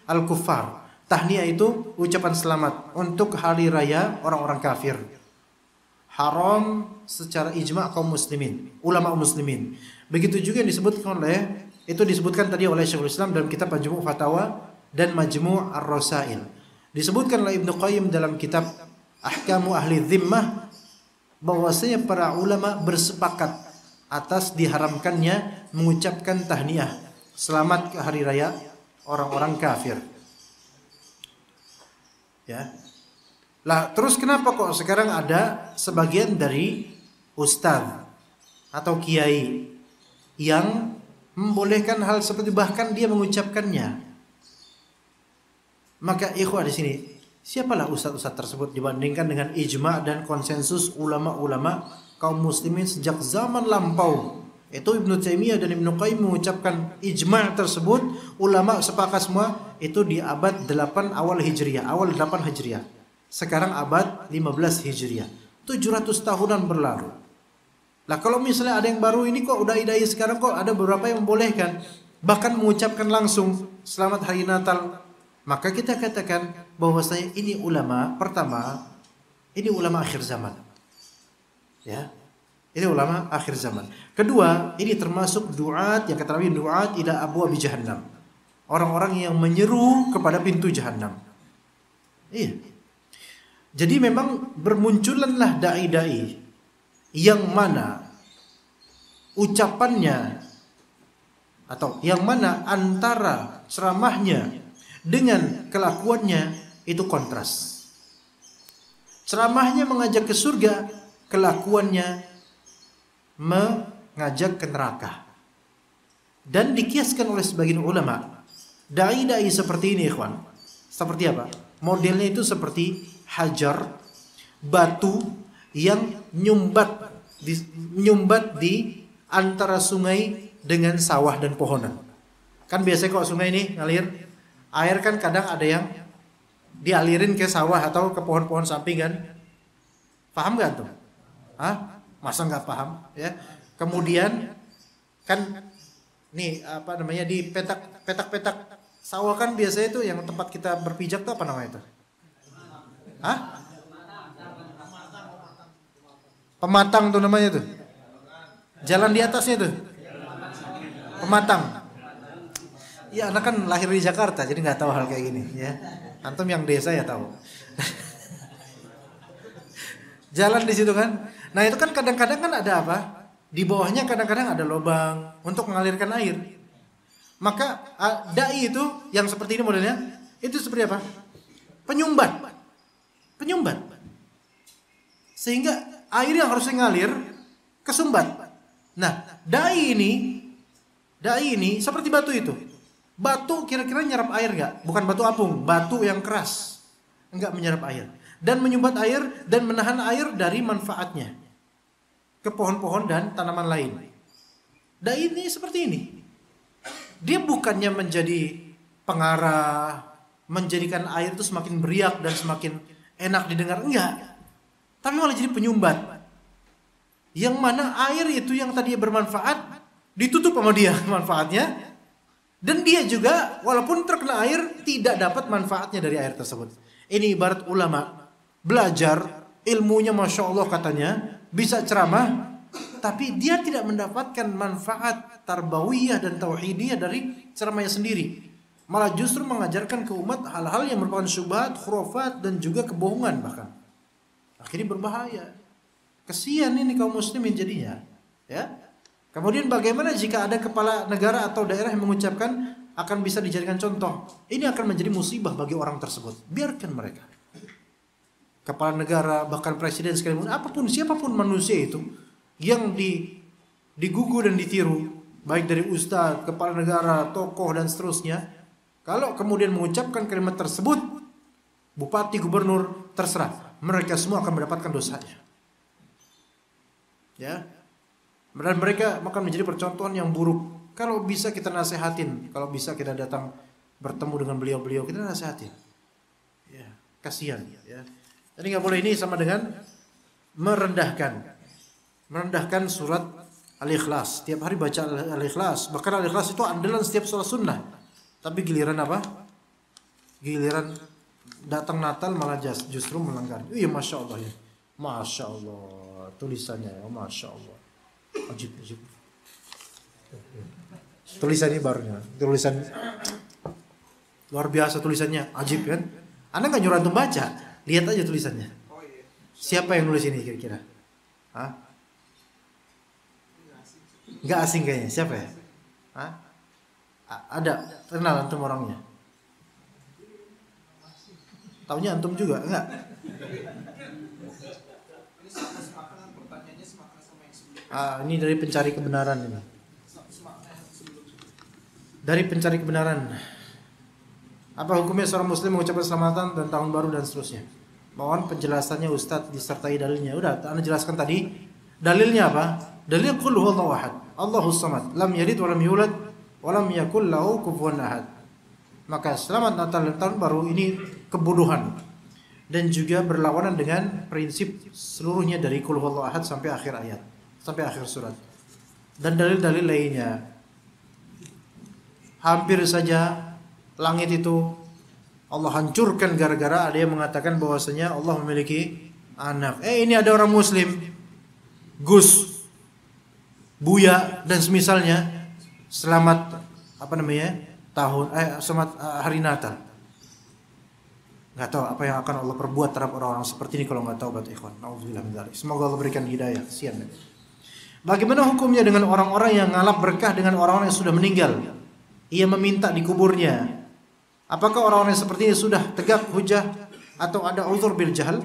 al-kuffar. Tahniah itu ucapan selamat untuk hari raya orang-orang kafir. Haram secara ijma' kaum muslimin, ulama muslimin. Begitu juga yang disebutkan tadi oleh Syekhul Islam dalam kitab Majmu' Fatawa dan Majmu' Ar-Rasail. Disebutkan oleh Ibnu Qayyim dalam kitab Ahkamu Ahli Dhimmah bahwasanya para ulama bersepakat atas diharamkannya mengucapkan tahniah selamat ke hari raya orang-orang kafir. Ya. Lah, terus kenapa kok sekarang ada sebagian dari ustaz atau kiai yang membolehkan hal seperti bahkan dia mengucapkannya? Maka ikhwah di sini, siapalah ustaz-ustaz tersebut dibandingkan dengan ijma' dan konsensus ulama-ulama kaum muslimin sejak zaman lampau. Itu Ibnu Taimiyah dan Ibnu Qayyim mengucapkan ijma' tersebut, ulama sepakat semua itu di abad 8 awal Hijriah, awal 8 Hijriah. Sekarang abad 15 Hijriah. 700 tahunan berlalu. Lah kalau misalnya ada yang baru ini kok udah idai sekarang kok ada beberapa yang membolehkan bahkan mengucapkan langsung selamat hari Natal. Maka kita katakan bahwasanya ini ulama pertama, ini ulama akhir zaman. Ya. Ini ulama akhir zaman. Kedua, ini termasuk duat yang kata Nabi, duat ila abwabi jahannam. Orang-orang yang menyeru kepada pintu jahannam. Iya. Jadi memang bermunculanlah dai-dai yang mana ucapannya atau yang mana antara ceramahnya dengan kelakuannya itu kontras. Ceramahnya mengajak ke surga, kelakuannya mengajak ke neraka. Dan dikiaskan oleh sebagian ulama, dai-dai seperti ini ikhwan, seperti apa? Modelnya itu seperti hajar, batu yang nyumbat di antara sungai dengan sawah dan pohonan. Kan biasanya kalau sungai ini ngalir, air kan kadang ada yang dialirin ke sawah atau ke pohon-pohon samping kan? Paham gak tuh? Hah? Masa nggak paham? Ya. Kemudian kan nih apa namanya di petak-petak sawah kan biasanya itu yang tempat kita berpijak tuh apa namanya itu? Hah? Pematang tuh namanya tuh. Jalan di atasnya tuh. Pematang. Ya anak kan lahir di Jakarta jadi nggak tahu hal kayak gini ya. Antum yang desa ya tahu. Jalan di situ kan. Nah itu kan kadang-kadang kan ada apa? Di bawahnya kadang-kadang ada lubang untuk mengalirkan air. Maka dai itu yang seperti ini modelnya itu seperti apa? Penyumbat. Sehingga air yang harusnya ngalir kesumbat. Nah dai ini seperti batu itu. Batu kira-kira nyerap air nggak? Bukan batu apung, batu yang keras. enggak menyerap air dan menyumbat air dan menahan air dari manfaatnya ke pohon-pohon dan tanaman lain. Dan ini seperti ini. Dia bukannya menjadi pengarah, menjadikan air itu semakin beriak dan semakin enak didengar, enggak. Tapi malah jadi penyumbat. Yang mana air itu yang tadinya bermanfaat ditutup sama dia manfaatnya. Dan dia juga walaupun terkena air tidak dapat manfaatnya dari air tersebut. Ini ibarat ulama belajar ilmunya Masya Allah katanya, bisa ceramah, tapi dia tidak mendapatkan manfaat tarbawiyah dan tauhidiyah dari ceramahnya sendiri. Malah justru mengajarkan ke umat hal-hal yang merupakan syubhat, khurafat dan juga kebohongan bahkan. Akhirnya berbahaya. Kesian ini kaum muslimin jadinya, ya. Kemudian bagaimana jika ada kepala negara atau daerah yang mengucapkan akan bisa dijadikan contoh? Ini akan menjadi musibah bagi orang tersebut. Biarkan mereka. Kepala negara, bahkan presiden sekalipun, apapun, siapapun manusia itu yang digugu dan ditiru, baik dari ustadz, kepala negara, tokoh dan seterusnya, kalau kemudian mengucapkan kalimat tersebut, bupati, gubernur, terserah, mereka semua akan mendapatkan dosanya. Ya. Dan mereka akan menjadi percontohan yang buruk. Kalau bisa kita nasihatin, kalau bisa kita datang bertemu dengan beliau-beliau, kita nasihatin. Ya, kasihan. Ya. Jadi nggak boleh, ini sama dengan merendahkan surat Al-Ikhlas. Tiap hari baca Al-Ikhlas. Bahkan Al-Ikhlas itu andalan setiap sholat sunnah. Tapi giliran apa? Giliran datang Natal malah justru melanggar. Iya, Masya Allah ya. Masya Allah. Tulisannya ya, Masya Allah. Ajib. Tulisan ini barunya, tulisan luar biasa tulisannya, ajib kan? Anda nggak nyuruh antum baca, lihat aja tulisannya. Siapa yang nulis ini kira-kira? Hah? Nggak asing kayaknya, siapa ya? Hah? Ada, kenal antum orangnya? Taunya antum juga, enggak? Ini dari pencari kebenaran ini. Dari pencari kebenaran. Apa hukumnya seorang muslim mengucapkan selamatan dan tahun baru dan seterusnya? Mohon penjelasannya Ustadz disertai dalilnya. Udah, Anda jelaskan tadi. Dalilnya apa? Dalilnya qul huwallahu ahad, Allahus samad, lam yalid wa lam yulad wa lam yakul lahu kufuwan ahad. Maka selamat Natal dan tahun baru ini kebodohan dan juga berlawanan dengan prinsip seluruhnya dari qul huwallahu ahad sampai akhir ayat. Sampai akhir surat. Dan dalil-dalil lainnya. Hampir saja langit itu Allah hancurkan gara-gara ada yang mengatakan bahwasanya Allah memiliki anak. Ini ada orang muslim, Gus, Buya dan semisalnya, selamat selamat hari Natal. Nggak tahu apa yang akan Allah perbuat terhadap orang-orang seperti ini kalau nggak tahu, buat ikhwan. Nauzubillah min dzalik. Semoga Allah berikan hidayah. Kasihan. Bagaimana hukumnya dengan orang-orang yang ngalap berkah dengan orang-orang yang sudah meninggal? Ia meminta di kuburnya. Apakah orang-orang yang seperti ini sudah tegak hujah atau ada uzur bil jahal?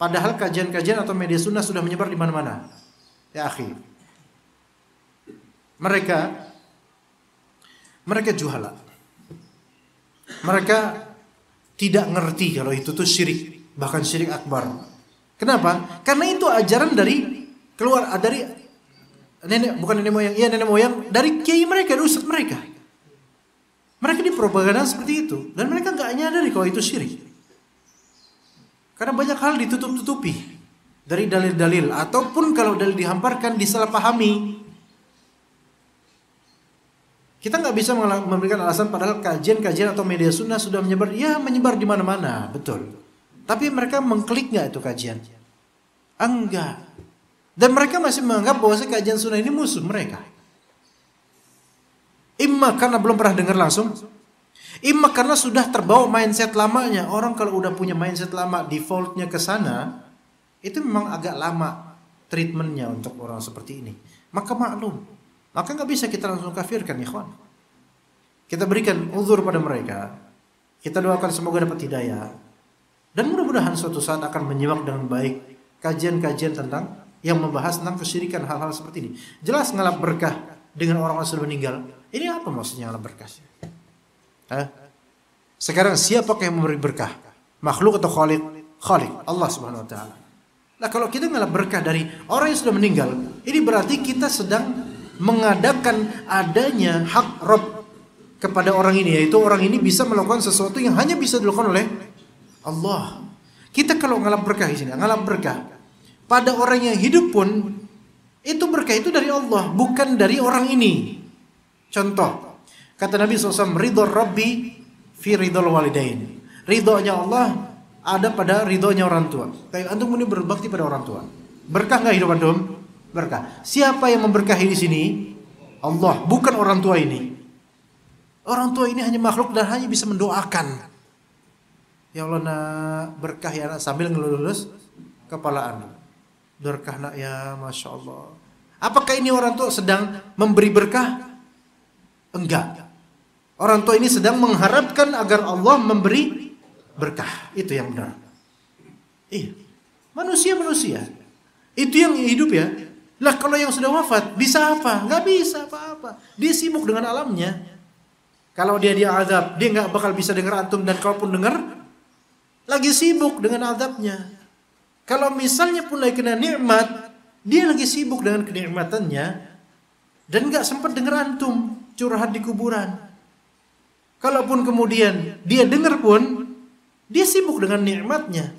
Padahal kajian-kajian atau media sunnah sudah menyebar di mana-mana. Ya akhi. Mereka juhala. Mereka tidak ngerti kalau itu tuh syirik, bahkan syirik akbar. Kenapa? Karena itu ajaran dari nenek moyang dari kiai mereka, dari ustadz mereka. Mereka dipropaganda seperti itu dan mereka nggak nyadari kalau itu syirik. Karena banyak hal ditutup-tutupi dari dalil-dalil, ataupun kalau dalil dihamparkan disalahpahami. Kita nggak bisa memberikan alasan padahal kajian-kajian atau media sunnah sudah menyebar di mana-mana, betul. Tapi mereka mengklik nggak itu kajian? Enggak. Dan mereka masih menganggap bahwa kajian sunnah ini musuh mereka. Imma karena belum pernah dengar langsung, imma karena sudah terbawa mindset lamanya. Orang kalau udah punya mindset lama, defaultnya ke sana, itu memang agak lama treatmentnya untuk orang seperti ini. Maka maklum, maka nggak bisa kita langsung kafirkan, ikhwan. Kita berikan uzur pada mereka. Kita doakan semoga dapat hidayah. Dan mudah-mudahan suatu saat akan menyimak dengan baik kajian-kajian tentang yang membahas tentang kesyirikan hal-hal seperti ini. Jelas ngalap berkah dengan orang yang sudah meninggal. Ini apa maksudnya ngalap berkah? Sekarang siapakah yang memberi berkah? Makhluk atau khaliq? Khaliq, Allah Subhanahu wa taala. Nah, kalau kita ngalap berkah dari orang yang sudah meninggal, ini berarti kita sedang mengadakan adanya hak Rabb kepada orang ini, yaitu orang ini bisa melakukan sesuatu yang hanya bisa dilakukan oleh Allah. Kita kalau ngalap berkah di sini, ngalap berkah pada orang yang hidup pun itu berkah itu dari Allah, bukan dari orang ini. Contoh, kata Nabi SAW, ridho Rabbi fi ridhol walidain. Ridhonya Allah ada pada ridhonya orang tua. Kayak antum ini berbakti pada orang tua. Berkah nggak hidup antum? Berkah. Siapa yang memberkahi di sini? Allah, bukan orang tua ini. Orang tua ini hanya makhluk dan hanya bisa mendoakan. Ya Allah, nak berkah ya nak, sambil ngelulus kepala anda. Berkah nak ya, Masya Allah. Apakah ini orang tua sedang memberi berkah? Enggak. Orang tua ini sedang mengharapkan agar Allah memberi berkah. Itu yang benar. Iya. Manusia. Itu yang hidup ya. Lah kalau yang sudah wafat bisa apa? Nggak bisa apa-apa. Dia sibuk dengan alamnya. Kalau dia azab, dia nggak bakal bisa dengar antum, dan kalaupun dengar, lagi sibuk dengan azabnya. Kalau misalnya pun lagi kena nikmat, dia lagi sibuk dengan kenikmatannya dan nggak sempat dengar antum curhat di kuburan. Kalaupun kemudian dia dengar pun, dia sibuk dengan nikmatnya.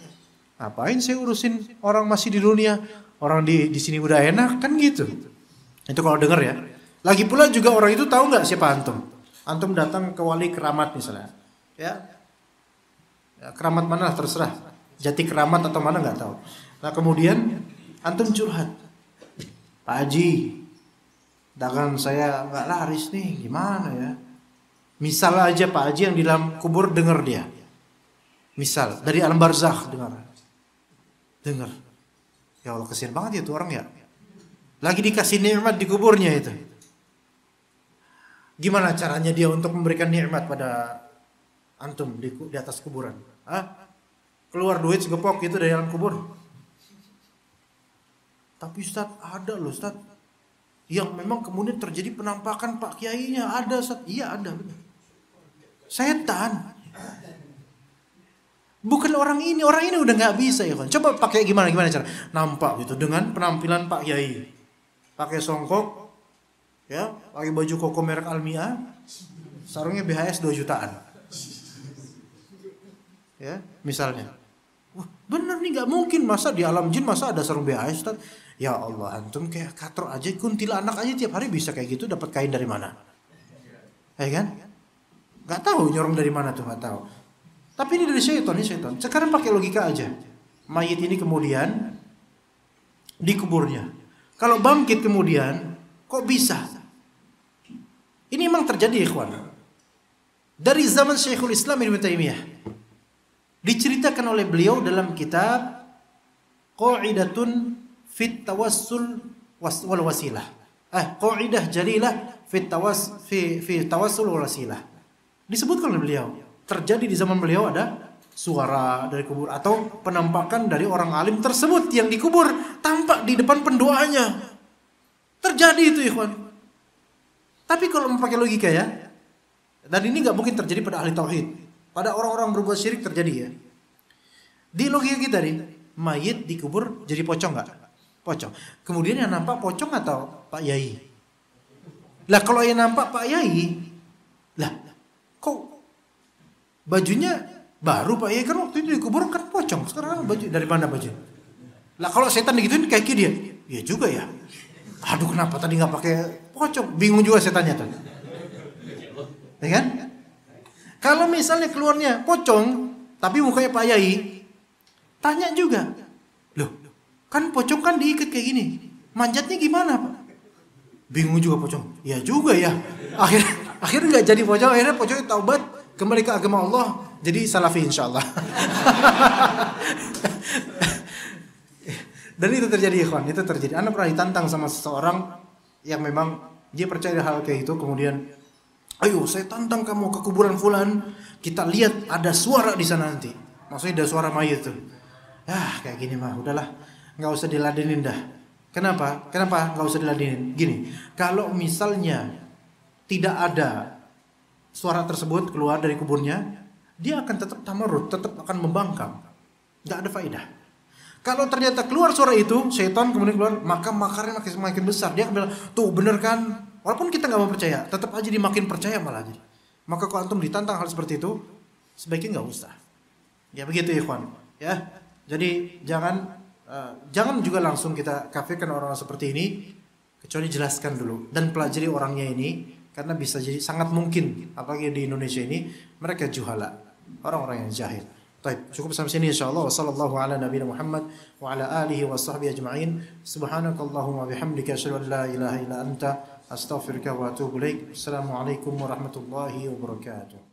Ngapain saya urusin orang masih di dunia? Orang di sini udah enak kan gitu. Itu kalau dengar ya. Lagi pula juga orang itu tahu nggak siapa antum? Antum datang ke wali keramat misalnya, ya keramat mana terserah, jati keramat atau mana nggak tahu. Nah kemudian antum curhat, Pak Haji, dagang saya nggak laris nih, gimana ya? Misal aja Pak Haji yang di dalam kubur dengar dia, misal dari alam barzakh dengar, ya Allah kesian banget ya tuh orang ya, lagi dikasih nikmat di kuburnya itu. Gimana caranya dia untuk memberikan nikmat pada antum di atas kuburan? Hah? Keluar duit segepok gitu dari dalam kubur? Tapi Ustaz, ada loh Ustaz, yang memang kemudian terjadi penampakan Pak Kiainya. Ada Ustaz? Iya ada. Setan. Bukan orang ini udah nggak bisa ya kan. Coba pakai gimana cara? Nampak gitu dengan penampilan Pak Kiai. Pakai songkok, ya, pakai baju koko merek Almia, sarungnya BHS 2 jutaan. Ya, misalnya. Wah, bener nih, nggak mungkin masa di alam jin masa ada sarung BHS, Ustaz? Ya Allah, antum kayak katro aja, kuntilanak aja tiap hari bisa kayak gitu, dapat kain dari mana? Ya kan? Nggak tahu nyorong dari mana tuh, nggak tahu. Tapi ini dari syaitan, ini syaitan. Sekarang pakai logika aja. Mayit ini kemudian dikuburnya. Kalau bangkit kemudian, kok bisa? Ini memang terjadi, ikhwan. Dari zaman Syekhul Islam Ibnu Taimiyah. Diceritakan oleh beliau dalam kitab Qa'idatun fit Tawassul wal Wasilah. Qa'idah Jalilah fit Tawassul wal Wasilah. Disebutkan oleh beliau, terjadi di zaman beliau ada suara dari kubur atau penampakan dari orang alim tersebut yang dikubur tampak di depan pendoanya. Terjadi itu, ikhwan. Tapi kalau memakai logika ya, dan ini nggak mungkin terjadi pada ahli tauhid, pada orang-orang berbuat syirik terjadi ya. Di logika kita nih, mayit dikubur jadi pocong nggak? Pocong. Kemudian yang nampak pocong atau Pak Yai? Lah kalau yang nampak Pak Yai, lah kok bajunya baru Pak Yai, kan waktu itu dikubur kan pocong. Sekarang baju dari mana baju? Lah kalau setan digituin kayak dia, ya juga ya. Aduh kenapa tadi nggak pakai pocong? Bingung juga setannya tuh. Ya kan? Kalau misalnya keluarnya pocong, tapi mukanya Pak Yai, tanya juga, loh, kan pocong kan diikat kayak gini, manjatnya gimana Pak? Bingung juga pocong. Ya juga ya. Akhirnya nggak jadi pocong, akhirnya pocongnya taubat, kembali ke agama Allah, jadi salafi insyaallah. Dan itu terjadi, ikhwan, itu terjadi. Anda pernah ditantang sama seseorang yang memang dia percaya hal kayak itu, kemudian, ayo saya tantang kamu ke kuburan fulan, kita lihat ada suara di sana nanti. Maksudnya ada suara mayit tuh. Kayak gini mah, udahlah, nggak usah diladenin dah. Kenapa? Nggak usah diladenin? Gini, kalau misalnya tidak ada suara tersebut keluar dari kuburnya, dia akan tetap tamarrud, tetap akan membangkang. Nggak ada faedah. Kalau ternyata keluar suara itu, syaitan kemudian keluar, maka makarnya makin besar. Dia akan bilang, tuh bener kan? Walaupun kita nggak mau percaya, tetap aja dia makin percaya malah jadi. Maka kalau antum ditantang hal seperti itu, sebaiknya nggak usah. Ya begitu ikhwan. Ya, jadi jangan juga langsung kita kafirkan orang seperti ini, kecuali jelaskan dulu dan pelajari orangnya ini, karena bisa jadi sangat mungkin, apalagi di Indonesia ini, mereka juhala, orang-orang yang jahil. Baik, cukup sampai sini insyaallah. Wassallallahu ala nabiyina Muhammad wa ala alihi wa sahbihi ajma'in. Subhanakallahumma bihamdika asyhadu an la ilaha illa anta astaghfiruka wa atubu ilaik. Assalamualaikum warahmatullahi wabarakatuh.